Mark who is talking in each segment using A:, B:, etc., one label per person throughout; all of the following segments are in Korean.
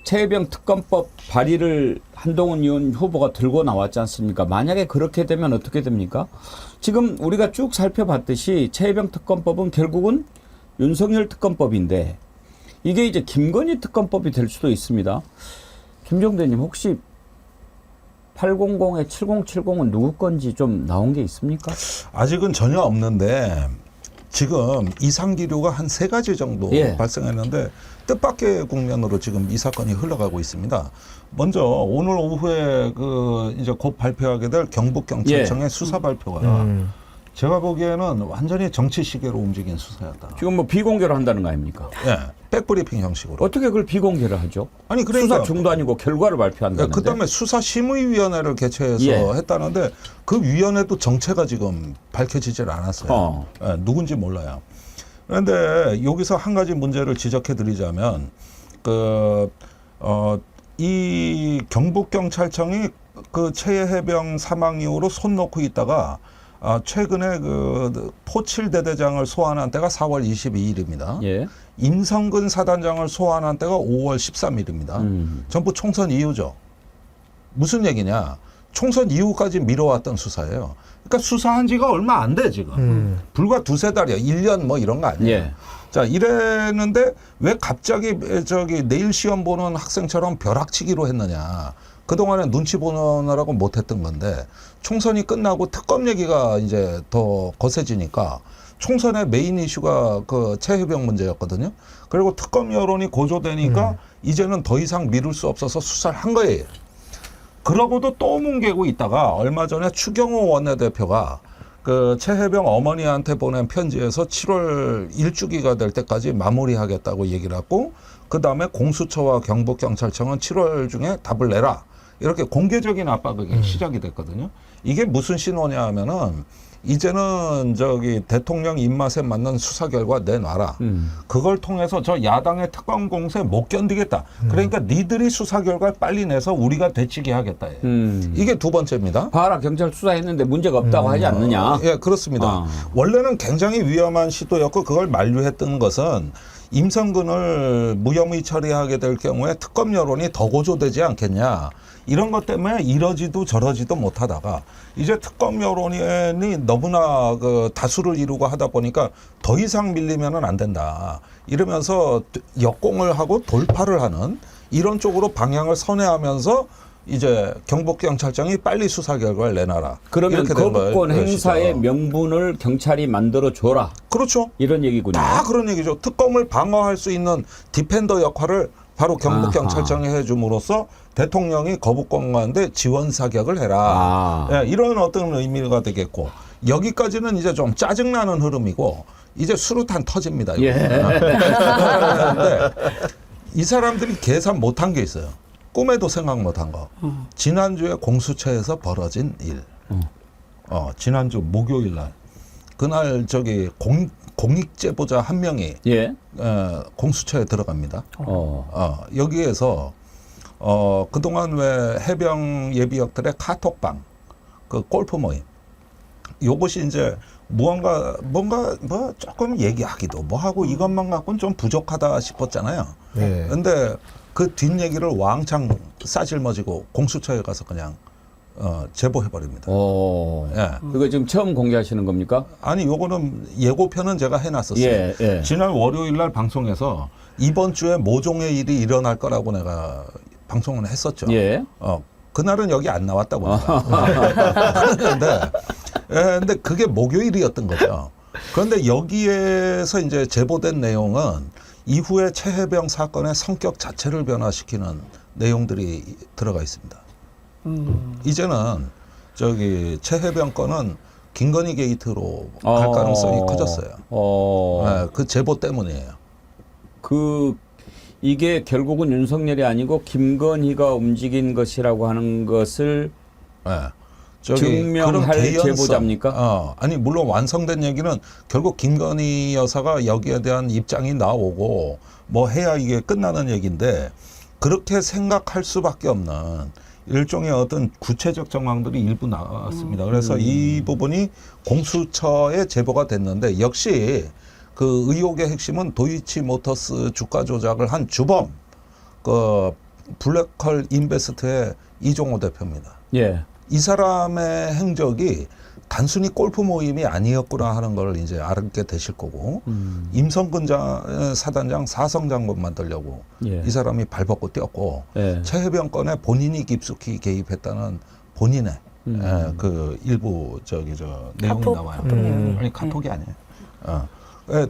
A: 최혜병 특검법 발의를 한동훈 의원 후보가 들고 나왔지 않습니까? 만약에 그렇게 되면 어떻게 됩니까? 지금 우리가 쭉 살펴봤듯이 최혜병 특검법은 결국은 윤석열 특검법인데 이게 이제 김건희 특검법이 될 수도 있습니다. 김종대님 혹시 800에 7070은 누구 건지 좀 나온 게 있습니까?
B: 아직은 전혀 없는데 지금 이상기류가 한 3가지 정도 발생했는데 뜻밖의 국면으로 지금 이 사건이 흘러가고 있습니다. 먼저 오늘 오후에 이제 곧 발표하게 될 경북경찰청의 수사 발표가 제가 보기에는 완전히 정치 시계로 움직인 수사였다.
A: 지금 뭐 비공개로 한다는 거 아닙니까?
B: 예, 백브리핑 형식으로.
A: 어떻게 그걸 비공개를 하죠?
B: 아니 그러니까
A: 수사 중도 아니고 결과를 발표한다는데.
B: 그다음에 수사심의위원회를 개최해서 했다는데 그 위원회도 정체가 지금 밝혀지질 않았어요. 예, 누군지 몰라요. 그런데 여기서 한 가지 문제를 지적해드리자면 이 경북경찰청이 그 최혜병 사망 이후로 손 놓고 있다가 최근에 그 포칠대대장을 소환한 때가 4월 22일입니다.
A: 예.
B: 임성근 사단장을 소환한 때가 5월 13일입니다. 전부 총선 이후죠. 무슨 얘기냐? 총선 이후까지 미뤄왔던 수사예요. 그러니까 수사한 지가 얼마 안 돼 지금. 불과 2-3달이야. 1년 뭐 이런 거 아니에요.
A: 예.
B: 자 이랬는데 왜 갑자기 내일 시험 보는 학생처럼 벼락치기로 했느냐. 그동안에 눈치 보느라고 못했던 건데 총선이 끝나고 특검 얘기가 이제 더 거세지니까 총선의 메인 이슈가 그 최혜병 문제였거든요. 그리고 특검 여론이 고조되니까 이제는 더 이상 미룰 수 없어서 수사를 한 거예요. 그러고도 또 뭉개고 있다가 얼마 전에 추경호 원내대표가 그 최혜병 어머니한테 보낸 편지에서 7월 일주기가 될 때까지 마무리하겠다고 얘기를 하고 그다음에 공수처와 경북경찰청은 7월 중에 답을 내라. 이렇게 공개적인 압박이 시작이 됐거든요. 이게 무슨 신호냐 하면은 이제는 대통령 입맛에 맞는 수사 결과 내놔라. 그걸 통해서 저 야당의 특검 공세 못 견디겠다. 그러니까 니들이 수사 결과를 빨리 내서 우리가 되치게 하겠다. 이게 두 번째입니다.
A: 봐라 경찰 수사했는데 문제가 없다고 하지 않느냐.
B: 예, 그렇습니다. 원래는 굉장히 위험한 시도였고 그걸 만류했던 것은 임성근을 무혐의 처리하게 될 경우에 특검 여론이 더 고조되지 않겠냐. 이런 것 때문에 이러지도 저러지도 못하다가 이제 특검 여론이 너무나 그 다수를 이루고 하다 보니까 더 이상 밀리면은 안 된다. 이러면서 역공을 하고 돌파를 하는 이런 쪽으로 방향을 선회하면서 이제 경북경찰청이 빨리 수사 결과를 내놔라.
A: 그러면 거부권 행사의 명분을 경찰이 만들어 줘라.
B: 그렇죠.
A: 이런 얘기군요.
B: 다 그런 얘기죠. 특검을 방어할 수 있는 디펜더 역할을 바로 경북경찰청이 해줌으로써 대통령이 거부권과인데 지원 사격을 해라. 예, 이런 어떤 의미가 되겠고 여기까지는 이제 좀 짜증나는 흐름이고 이제 수류탄 터집니다.
A: 예.
B: 그런데 이 사람들이 계산 못한 게 있어요. 꿈에도 생각 못한 거. 지난주에 공수처에서 벌어진 일. 지난주 목요일 날. 그날 공익제보자 한 명이 공수처에 들어갑니다. 여기에서 그동안 왜 해병 예비역들의 카톡방, 그 골프 모임, 요것이 이제 뭔가 뭐 조금 얘기하기도 뭐 하고 이것만 갖고는 좀 부족하다 싶었잖아요. 근데 그 뒷얘기를 왕창 싸질머지고 공수처에 가서 그냥 제보해버립니다.
A: 예. 그거 지금 처음 공개하시는 겁니까?
B: 아니, 요거는 예고편은 제가 해놨었어요. 지난 월요일 날 방송에서 이번 주에 모종의 일이 일어날 거라고 내가 방송을 했었죠. 그날은 여기 안 나왔다고. 근데 그게 목요일이었던 거죠. 그런데 여기에서 이제 제보된 내용은 이후에 최혜병 사건의 성격 자체를 변화시키는 내용들이 들어가 있습니다. 이제는 최혜병 건은 김건희 게이트로 갈 가능성이 커졌어요. 그 제보 때문이에요.
A: 이게 결국은 윤석열이 아니고 김건희가 움직인 것이라고 하는 것을 증명할 제보자입니까?
B: 아니 물론 완성된 얘기는 결국 김건희 여사가 여기에 대한 입장이 나오고 뭐 해야 이게 끝나는 얘기인데 그렇게 생각할 수밖에 없는 일종의 어떤 구체적 정황들이 일부 나왔습니다. 그래서 이 부분이 공수처에 제보가 됐는데 역시 그 의혹의 핵심은 도이치모터스 주가 조작을 한 주범 그 블랙홀 인베스트의 이종호 대표입니다.
A: 예.
B: 이 사람의 행적이 단순히 골프 모임이 아니었구나 하는 걸 이제 알게 되실 거고 임성근 사단장 사성 장군 만들려고
A: 예.
B: 이 사람이 발벗고 뛰었고
A: 예.
B: 최혜병 건에 본인이 깊숙이 개입했다는 본인의 그 일부 내용이
C: 카톡,
B: 나와요.
C: 카톡 내용이.
B: 아니 카톡이 아니에요.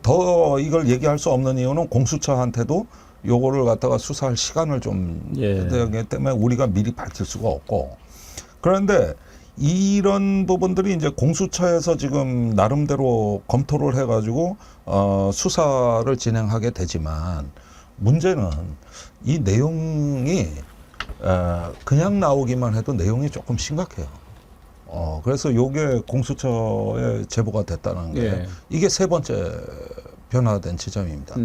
B: 더 이걸 얘기할 수 없는 이유는 공수처한테도 요거를 갖다가 수사할 시간을 좀
A: 예.
B: 되기 때문에 우리가 미리 밝힐 수가 없고 그런데 이런 부분들이 이제 공수처에서 지금 나름대로 검토를 해가지고 수사를 진행하게 되지만 문제는 이 내용이 그냥 나오기만 해도 내용이 조금 심각해요. 그래서 요게 공수처에 제보가 됐다는 게
A: 예.
B: 이게 세 번째 변화된 지점입니다.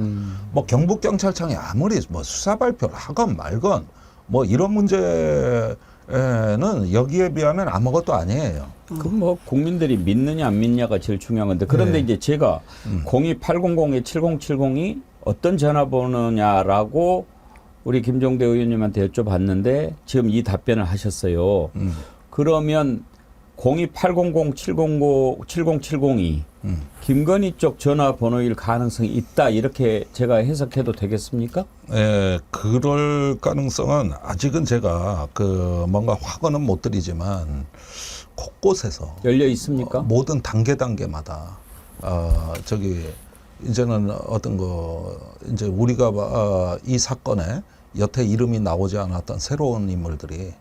B: 뭐 경북경찰청이 아무리 뭐 수사 발표를 하건 말건 뭐 이런 문제는 여기에 비하면 아무것도 아니에요.
A: 그 뭐 국민들이 믿느냐 안 믿느냐가 제일 중요한 건데 그런데 이제 제가 02800-7070이 어떤 전화번호냐라고 우리 김종대 의원님한테 여쭤봤는데 지금 이 답변을 하셨어요. 그러면 02800-7070이 김건희 쪽 전화번호일 가능성이 있다 이렇게 제가 해석해도 되겠습니까?
B: 예, 그럴 가능성은 아직은 제가 그 뭔가 확언은 못 드리지만 곳곳에서
A: 열려 있습니까?
B: 모든 단계마다 이제는 어떤 이제 우리가 이 사건에 여태 이름이 나오지 않았던 새로운 인물들이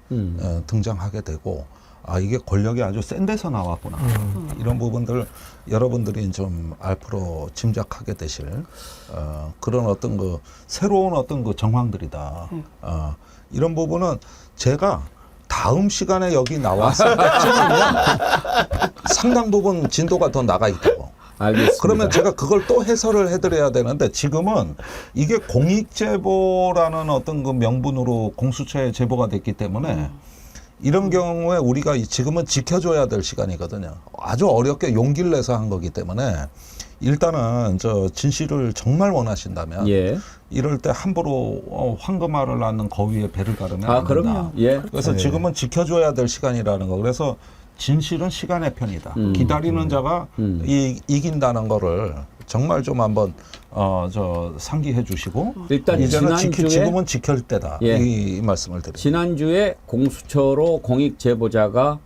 B: 등장하게 되고 이게 권력이 아주 센 데서 나왔구나. 이런 부분들 여러분들이 좀 앞으로 짐작하게 되실 그런 어떤 새로운 어떤 정황들이다. 이런 부분은 제가 다음 시간에 여기 나왔을 때쯤이면 상당 부분 진도가 더 나가 있다고.
A: 알겠습니다.
B: 그러면 제가 그걸 또 해설을 해드려야 되는데 지금은 이게 공익제보라는 어떤 그 명분으로 공수처에 제보가 됐기 때문에 이런 경우에 우리가 지금은 지켜줘야 될 시간이거든요. 아주 어렵게 용기를 내서 한 거기 때문에 일단은 진실을 정말 원하신다면
A: 예.
B: 이럴 때 함부로 황금알을 낳는 거위에 배를 가르면 안 된다.
A: 그럼요. 예.
B: 그래서 지금은 지켜줘야 될 시간이라는 거. 그래서 진실은 시간의 편이다. 기다리는 자가 이긴다는 거를 정말 좀 한번 상기해 주시고
A: 일단
B: 이제는
A: 지난주에
B: 지금은 지킬 때다.
A: 예.
B: 이 말씀을 드립니다.
A: 지난주에 공수처로 공익 제보자가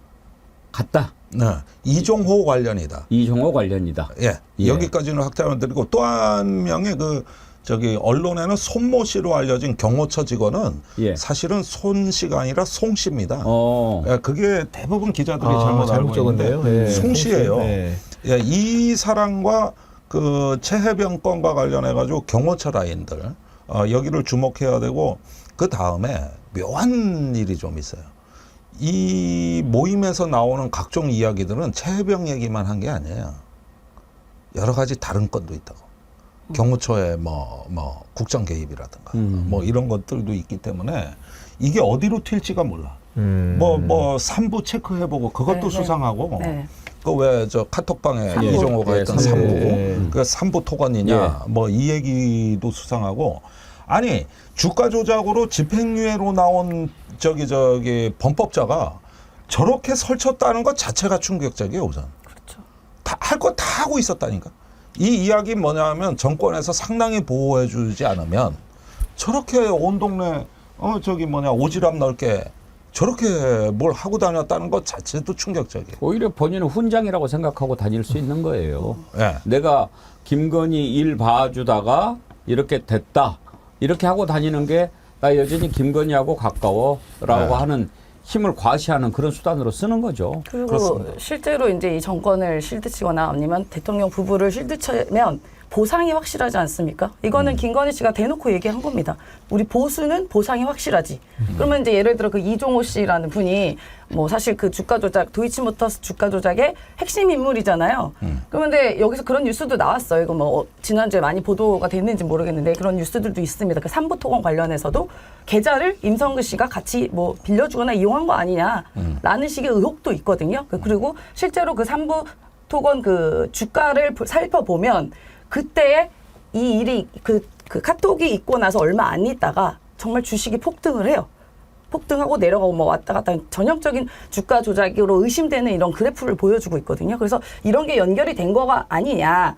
A: 갔다.
B: 네. 이종호 관련이다.
A: 이종호 관련이다.
B: 예.
A: 예.
B: 여기까지는 확장을 드리고 또 한 명의 언론에는 손모 씨로 알려진 경호처 직원은
A: 예.
B: 사실은 손 씨가 아니라 송 씨입니다.
A: 어.
B: 그게 대부분 기자들이 잘못 알고
D: 적은데요.
B: 있는데
D: 네.
B: 송 씨예요.
D: 네.
B: 예, 이 사람과 그 최혜병 건과 관련해 가지고 경호처 라인들 여기를 주목해야 되고 그 다음에 묘한 일이 좀 있어요. 이 모임에서 나오는 각종 이야기들은 최혜병 얘기만 한 게 아니에요. 여러 가지 다른 건도 있다고. 경호처의 국정 개입이라든가 뭐 이런 것들도 있기 때문에 이게 어디로 튈지가 몰라. 뭐 3부 체크해보고 그것도 수상하고.
C: 네.
B: 그 왜 카톡방에
C: 삼부.
B: 이종호가
A: 예,
B: 했던
A: 삼부.
B: 3부
D: 예.
B: 그 3부 토건이냐
A: 예.
B: 뭐 이 얘기도 수상하고 아니 주가 조작으로 집행유예로 나온 범법자가 저렇게 설쳤다는 것 자체가 충격적이에요. 우선
C: 그렇죠.
B: 할 거 다 하고 있었다니까. 이 이야기 뭐냐면 정권에서 상당히 보호해주지 않으면 저렇게 온 동네 오지랖 넓게 저렇게 뭘 하고 다녔다는 것 자체도 충격적이에요.
A: 오히려 본인은 훈장이라고 생각하고 다닐 수 있는 거예요.
B: 예.
A: 내가 김건희 일 봐주다가 이렇게 됐다. 이렇게 하고 다니는 게 나 여전히 김건희하고 가까워라고
B: 네.
A: 하는 힘을 과시하는 그런 수단으로 쓰는 거죠.
C: 그리고
B: 그렇습니다.
C: 실제로 이제 이 정권을 실드치거나 아니면 대통령 부부를 실드치면 보상이 확실하지 않습니까? 이거는 김건희 씨가 대놓고 얘기한 겁니다. 우리 보수는 보상이 확실하지. 그러면 이제 예를 들어 그 이종호 씨라는 분이 뭐 사실 그 주가 조작, 도이치모터스 주가 조작의 핵심 인물이잖아요. 그런데 여기서 그런 뉴스도 나왔어요. 이거 뭐 지난주에 많이 보도가 됐는지 모르겠는데 그런 뉴스들도 있습니다. 그 삼부 토건 관련해서도 계좌를 임성근 씨가 같이 뭐 빌려주거나 이용한 거 아니냐라는 식의 의혹도 있거든요. 그리고 실제로 그 삼부 토건 그 주가를 살펴보면 그때 이 일이 그 카톡이 있고 나서 얼마 안 있다가 정말 주식이 폭등을 해요. 폭등하고 내려가고 뭐 왔다 갔다 하는 전형적인 주가 조작으로 의심되는 이런 그래프를 보여주고 있거든요. 그래서 이런 게 연결이 된 거가 아니냐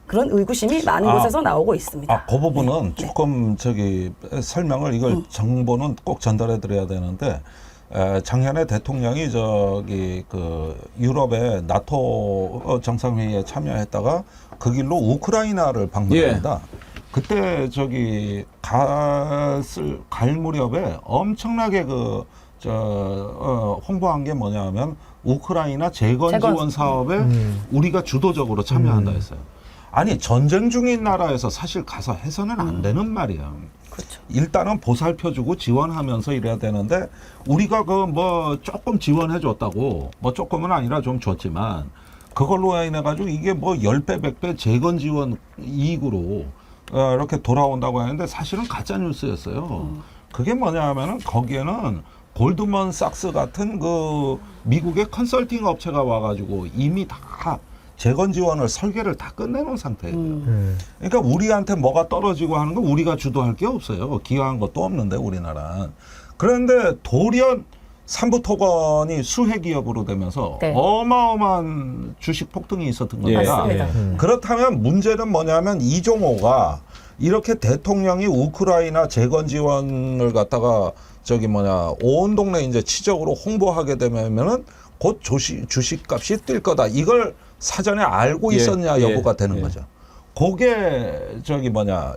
C: 그런 의구심이 많은 곳에서 나오고 있습니다.
B: 그 부분은 조금 설명을 이걸 정보는 꼭 전달해 드려야 되는데 작년에 대통령이 그 유럽의 나토 정상회의에 참여했다가 그 길로 우크라이나를 방문합니다. 그때 갈 무렵에 엄청나게 홍보한 게 뭐냐면 우크라이나 재건 지원 사업에 우리가 주도적으로 참여한다 했어요. 아니 전쟁 중인 나라에서 사실 가서 해서는 안 되는 말이야.
C: 그렇죠.
B: 일단은 보살펴주고 지원하면서 이래야 되는데 우리가 조금 지원해 줬다고 조금은 아니라 좀 줬지만 그걸로 인해 가지고 이게 10배 100배 재건 지원 이익으로 이렇게 돌아온다고 하는데 사실은 가짜 뉴스였어요. 그게 뭐냐 하면은 거기에는 골드먼삭스 같은 그 미국의 컨설팅 업체가 와가지고 이미 다 재건 지원을 설계를 다 끝내놓은 상태예요. 그러니까 우리한테 뭐가 떨어지고 하는 거 우리가 주도할 게 없어요. 기여한 것도 없는데 우리나라는. 그런데 돌연 삼부토건이 수혜 기업으로 되면서 어마어마한 주식 폭등이 있었던 겁니다. 그렇다면 문제는 뭐냐면 이종호가 이렇게 대통령이 우크라이나 재건 지원을 갖다가 온 동네 이제 치적으로 홍보하게 되면은 곧 주식값이 뛸 거다. 이걸 사전에 알고 있었냐 여부가 되는 거죠. 그게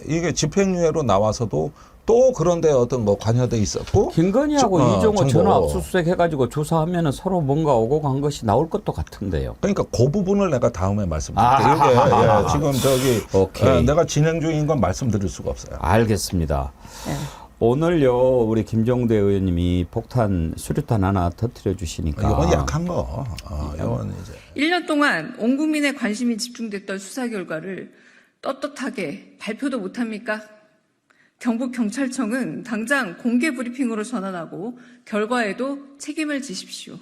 B: 이게 집행유예로 나와서도 또 그런데 어떤 관여돼 있었고
A: 김건희하고 이종호 전화 압수수색 해가지고 조사하면은 서로 뭔가 오고 간 것이 나올 것도 같은데요.
B: 그러니까 그 부분을 내가 다음에 말씀드릴게요. 지금 내가 진행 중인 건 말씀드릴 수가 없어요.
A: 알겠습니다. 오늘요 우리 김종대 의원님이 폭탄 수류탄 하나 터뜨려 주시니까
B: 이건 약한 거. 이건 이제
D: 1년 동안 온 국민의 관심이 집중됐던 수사 결과를 떳떳하게 발표도 못합니까? 경북경찰청은 당장 공개 브리핑으로 전환하고 결과에도 책임을 지십시오.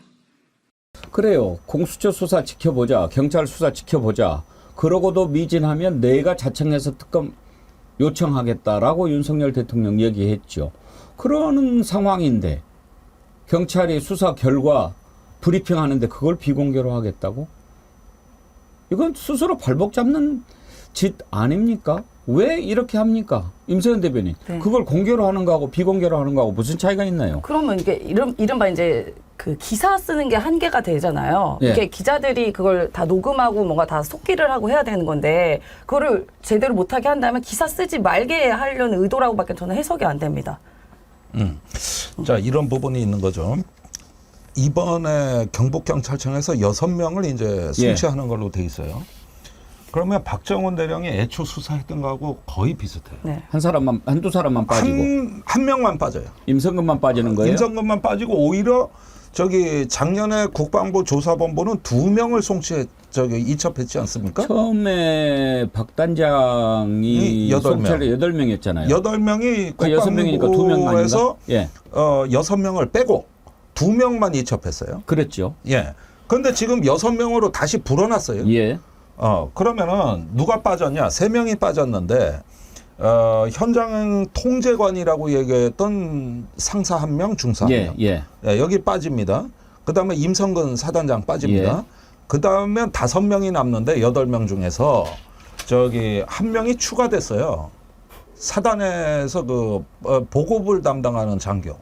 A: 그래요. 공수처 수사 지켜보자. 경찰 수사 지켜보자. 그러고도 미진하면 내가 자청해서 특검 요청하겠다라고 윤석열 대통령 얘기했죠. 그러는 상황인데 경찰이 수사 결과 브리핑하는데 그걸 비공개로 하겠다고? 이건 스스로 발목 잡는 짓 아닙니까? 왜 이렇게 합니까? 임세현 대변인. 그걸 공개로 하는 거하고 비공개로 하는 거하고 무슨 차이가 있나요?
C: 그러면 이게 이른바 이제 그 기사 쓰는 게 한계가 되잖아요. 이게 기자들이 그걸 다 녹음하고 뭔가 다 속기를 하고 해야 되는 건데 그거를 제대로 못하게 한다면 기사 쓰지 말게 하려는 의도라고밖에 저는 해석이 안 됩니다.
B: 자, 이런 부분이 있는 거죠. 이번에 경북경찰청에서 6명을 이제 송치하는 걸로 돼 있어요. 그러면 박정훈 대령이 애초 수사했던 거하고 거의 비슷해요.
A: 한두 사람만 빠지고
B: 한 명만 빠져요.
A: 임성근만 빠지는 거예요?
B: 임성근만 빠지고 오히려 작년에 국방부 조사본부는 2명을 이첩했지 않습니까?
A: 처음에 박 단장이 8명이었잖아요.
B: 8명이 국방부에서 6명을 빼고 2명만 이첩했어요.
A: 그랬죠.
B: 그런데 지금 6명으로 다시 불어났어요. 그러면은 누가 빠졌냐? 3명이 빠졌는데 현장 통제관이라고 얘기했던 상사 1명, 중사 1명. 여기 빠집니다. 그다음에 임성근 사단장 빠집니다. 그다음에 5명이 남는데 8명 중에서 1명이 추가됐어요. 사단에서 보급을 담당하는 장교.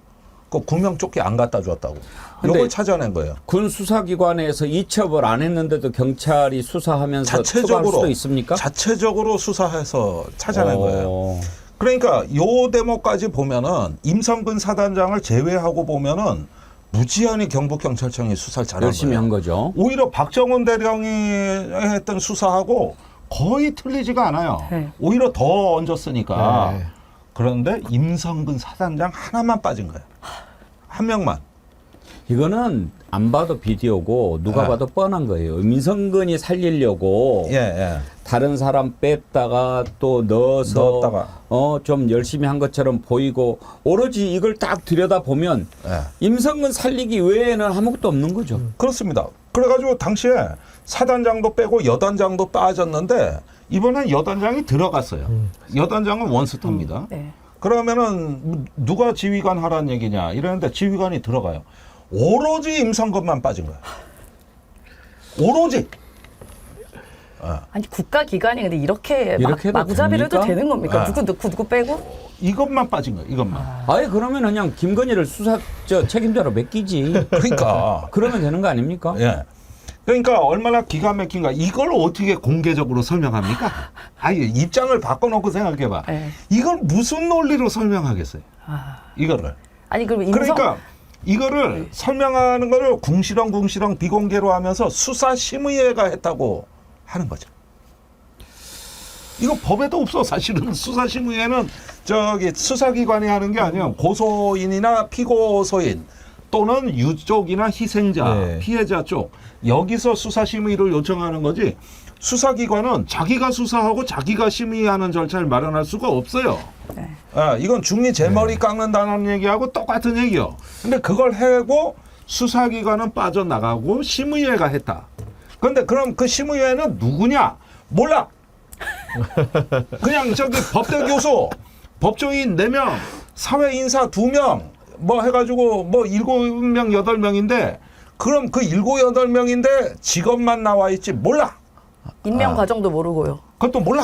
B: 그 9명 쫓기 안 갖다 줬다고. 이걸 찾아낸 거예요.
A: 군 수사기관에서 이첩을 안 했는데도 경찰이 수사하면서 추가할 수도 있습니까?
B: 자체적으로 수사해서 찾아낸 거예요. 그러니까 요 대목까지 보면은 임성근 사단장을 제외하고 보면은 무지한히 경북경찰청이 수사를 잘한
A: 열심히
B: 거예요.
A: 한 거죠.
B: 오히려 박정훈 대령이 했던 수사하고 거의 틀리지가 않아요. 오히려 더 얹었으니까. 그런데 임성근 사단장 하나만 빠진 거예요. 1명만.
A: 이거는 안 봐도 비디오고 누가 봐도 뻔한 거예요. 민성근이 살리려고 다른 사람 뺐다가 또 넣었다가 좀 열심히 한 것처럼 보이고 오로지 이걸 딱 들여다보면 임성근 살리기 외에는 아무것도 없는 거죠.
B: 그렇습니다. 그래가지고 당시에 사단장도 빼고 여단장도 빠졌는데 이번엔 여단장이 들어갔어요. 여단장은 원스타입니다. 그러면은 누가 지휘관 하라는 얘기냐 이러는데 지휘관이 들어가요. 오로지 임성근만 빠진 거야. 오로지.
C: 아니 국가기관이 근데 이렇게
A: 해도
C: 마구잡이를 해도
A: 됩니까?
C: 되는 겁니까?
B: 아.
C: 누구 빼고?
B: 이것만 빠진 거야. 이것만.
A: 아예 그러면 그냥 김건희를 수사 책임자로 맡기지.
B: 그러니까.
A: 그러면 되는 거 아닙니까?
B: 예. 그러니까 얼마나 기가 막힌가. 이걸 어떻게 공개적으로 설명합니까? 아예 입장을 바꿔놓고 생각해봐.
C: 네.
B: 이걸 무슨 논리로 설명하겠어요?
C: 아.
B: 이거를.
C: 아니 그럼
B: 그러니까 이거를 설명하는 거를 궁시렁 비공개로 하면서 수사심의회가 했다고 하는 거죠. 이거 법에도 없어. 사실은 수사심의회는 저기 수사기관이 하는 게 아니야. 고소인이나 피고소인 또는 유족이나 희생자,
E: 네.
B: 피해자 쪽 여기서 수사심의를 요청하는 거지. 수사기관은 자기가 수사하고 자기가 심의하는 절차를 마련할 수가 없어요.
C: 네.
B: 아, 이건 중리 제 머리 깎는다는 얘기하고 똑같은 얘기요. 근데 그걸 해고 수사기관은 빠져나가고 심의회가 했다. 그런데 그럼 그 심의회는 누구냐? 몰라. 그냥 저기 법대 교수, 법조인 4명, 사회인사 2명, 뭐 해가지고 뭐 7명, 8명인데 그럼 그 7, 8명인데 직업만 나와 있지 몰라.
C: 임명 과정도 모르고요.
B: 그것도 몰라.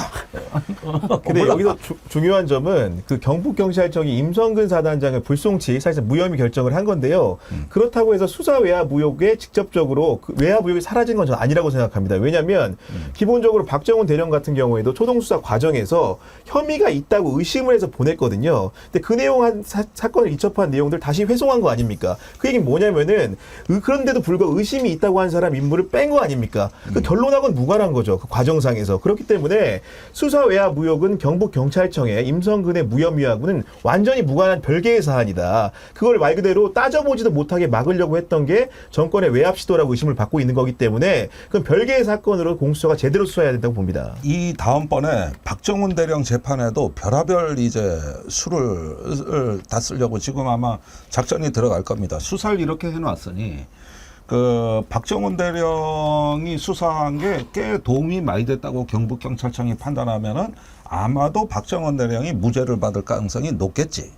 E: 근데
B: 몰라.
E: 여기서 중요한 점은 그 경북경찰청이 임성근 사단장의 불송치 사실 무혐의 결정을 한 건데요. 그렇다고 해서 수사 외압 무효에 직접적으로 그 외압 무효이 사라진 건 저는 아니라고 생각합니다. 왜냐하면 기본적으로 박정훈 대령 같은 경우에도 초동수사 과정에서 혐의가 있다고 의심을 해서 보냈거든요. 근데 그 내용 한 사건을 이첩한 내용들 다시 회송한 거 아닙니까? 그 얘기는 뭐냐면은 그런데도 불구하고 의심이 있다고 한 사람 인물을 뺀 거 아닙니까? 그 결론하고는 무관한 거죠. 그 과정상에서. 그렇기 때문에 수사 외압 무효은 경북경찰청의 임성근의 무혐의하고는 완전히 무관한 별개의 사안이다. 그걸 말 그대로 따져보지도 못하게 막으려고 했던 게 정권의 외압 시도라고 의심을 받고 있는 거기 때문에 그건 별개의 사건으로 공수처가 제대로 수사해야 된다고 봅니다.
B: 이 다음번에 박정훈 대령 재판에도 별하별 이제 수를 다 쓰려고 지금 아마 작전이 들어갈 겁니다. 수사를 이렇게 해놨으니 그 박정훈 대령이 수사한 게 꽤 도움이 많이 됐다고 경북경찰청이 판단하면은 아마도 박정훈 대령이 무죄를 받을 가능성이 높겠지.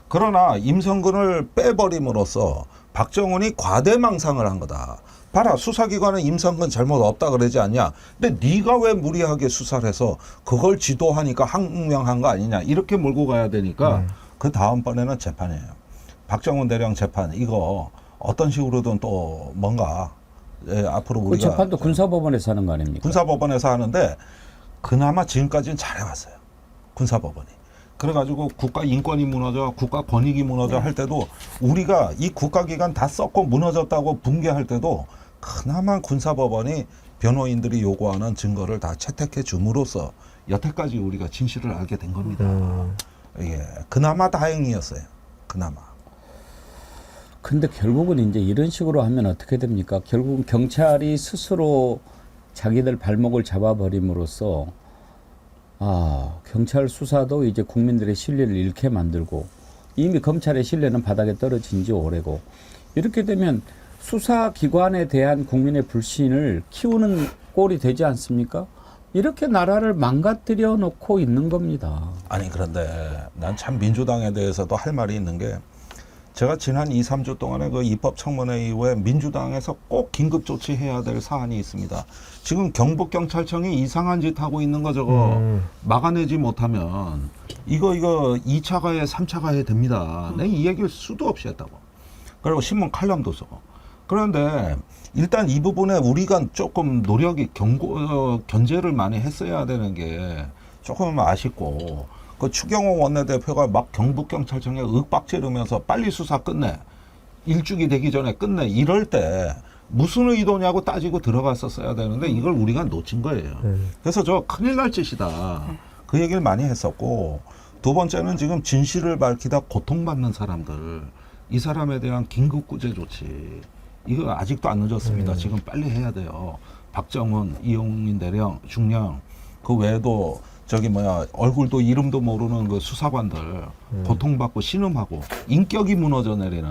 B: 그러나 임성근을 빼버림으로써 박정훈이 과대망상을 한 거다. 봐라, 수사기관은 임성근 잘못 없다 그러지 않냐. 근데 네가 왜 무리하게 수사를 해서 그걸 지도하니까 항명한 거 아니냐. 이렇게 몰고 가야 되니까 그 다음번에는 재판이에요. 박정훈 대령 재판 이거 어떤 식으로든 또 뭔가 앞으로
A: 그
B: 우리가
A: 재판도 군사법원에서 하는 거 아닙니까?
B: 군사법원에서 하는데 그나마 지금까지는 잘해왔어요. 군사법원이. 그래가지고 국가 인권이 무너져, 국가 권익이 무너져 할 때도 우리가 이 국가기관 다 썩고 무너졌다고 붕괴할 때도 그나마 군사법원이 변호인들이 요구하는 증거를 다 채택해 줌으로써 여태까지 우리가 진실을 알게 된 겁니다. 예, 그나마 다행이었어요. 그나마.
A: 근데 결국은 이제 이런 식으로 하면 어떻게 됩니까? 결국은 경찰이 스스로 자기들 발목을 잡아버림으로써 경찰 수사도 이제 국민들의 신뢰를 잃게 만들고 이미 검찰의 신뢰는 바닥에 떨어진 지 오래고 이렇게 되면 수사기관에 대한 국민의 불신을 키우는 꼴이 되지 않습니까? 이렇게 나라를 망가뜨려 놓고 있는 겁니다.
B: 아니 그런데 난 참 민주당에 대해서도 할 말이 있는 게 제가 지난 2, 3주 동안에 그 입법청문회 이후에 민주당에서 꼭 긴급 조치해야 될 사안이 있습니다. 지금 경북경찰청이 이상한 짓 하고 있는 거 저거 막아내지 못하면 이거 2차 가해, 3차 가해 됩니다. 내가 이 얘기를 수도 없이 했다고. 그리고 신문 칼럼도 쓰고. 그런데 일단 이 부분에 우리가 조금 노력이 견제를 많이 했어야 되는 게 조금 아쉽고 그 추경호 원내대표가 막 경북경찰청에 윽박지르면서 빨리 수사 끝내. 일주기 되기 전에 끝내. 이럴 때 무슨 의도냐고 따지고 들어갔었어야 되는데 이걸 우리가 놓친 거예요. 그래서 저 큰일 날 짓이다. 그 얘기를 많이 했었고 두 번째는 지금 진실을 밝히다 고통받는 사람들 이 사람에 대한 긴급구제 조치 이거 아직도 안 늦었습니다. 지금 빨리 해야 돼요. 박정훈, 이용인 대령, 중령 그 외에도 얼굴도 이름도 모르는 그 수사관들 고통받고 신음하고 인격이 무너져 내리는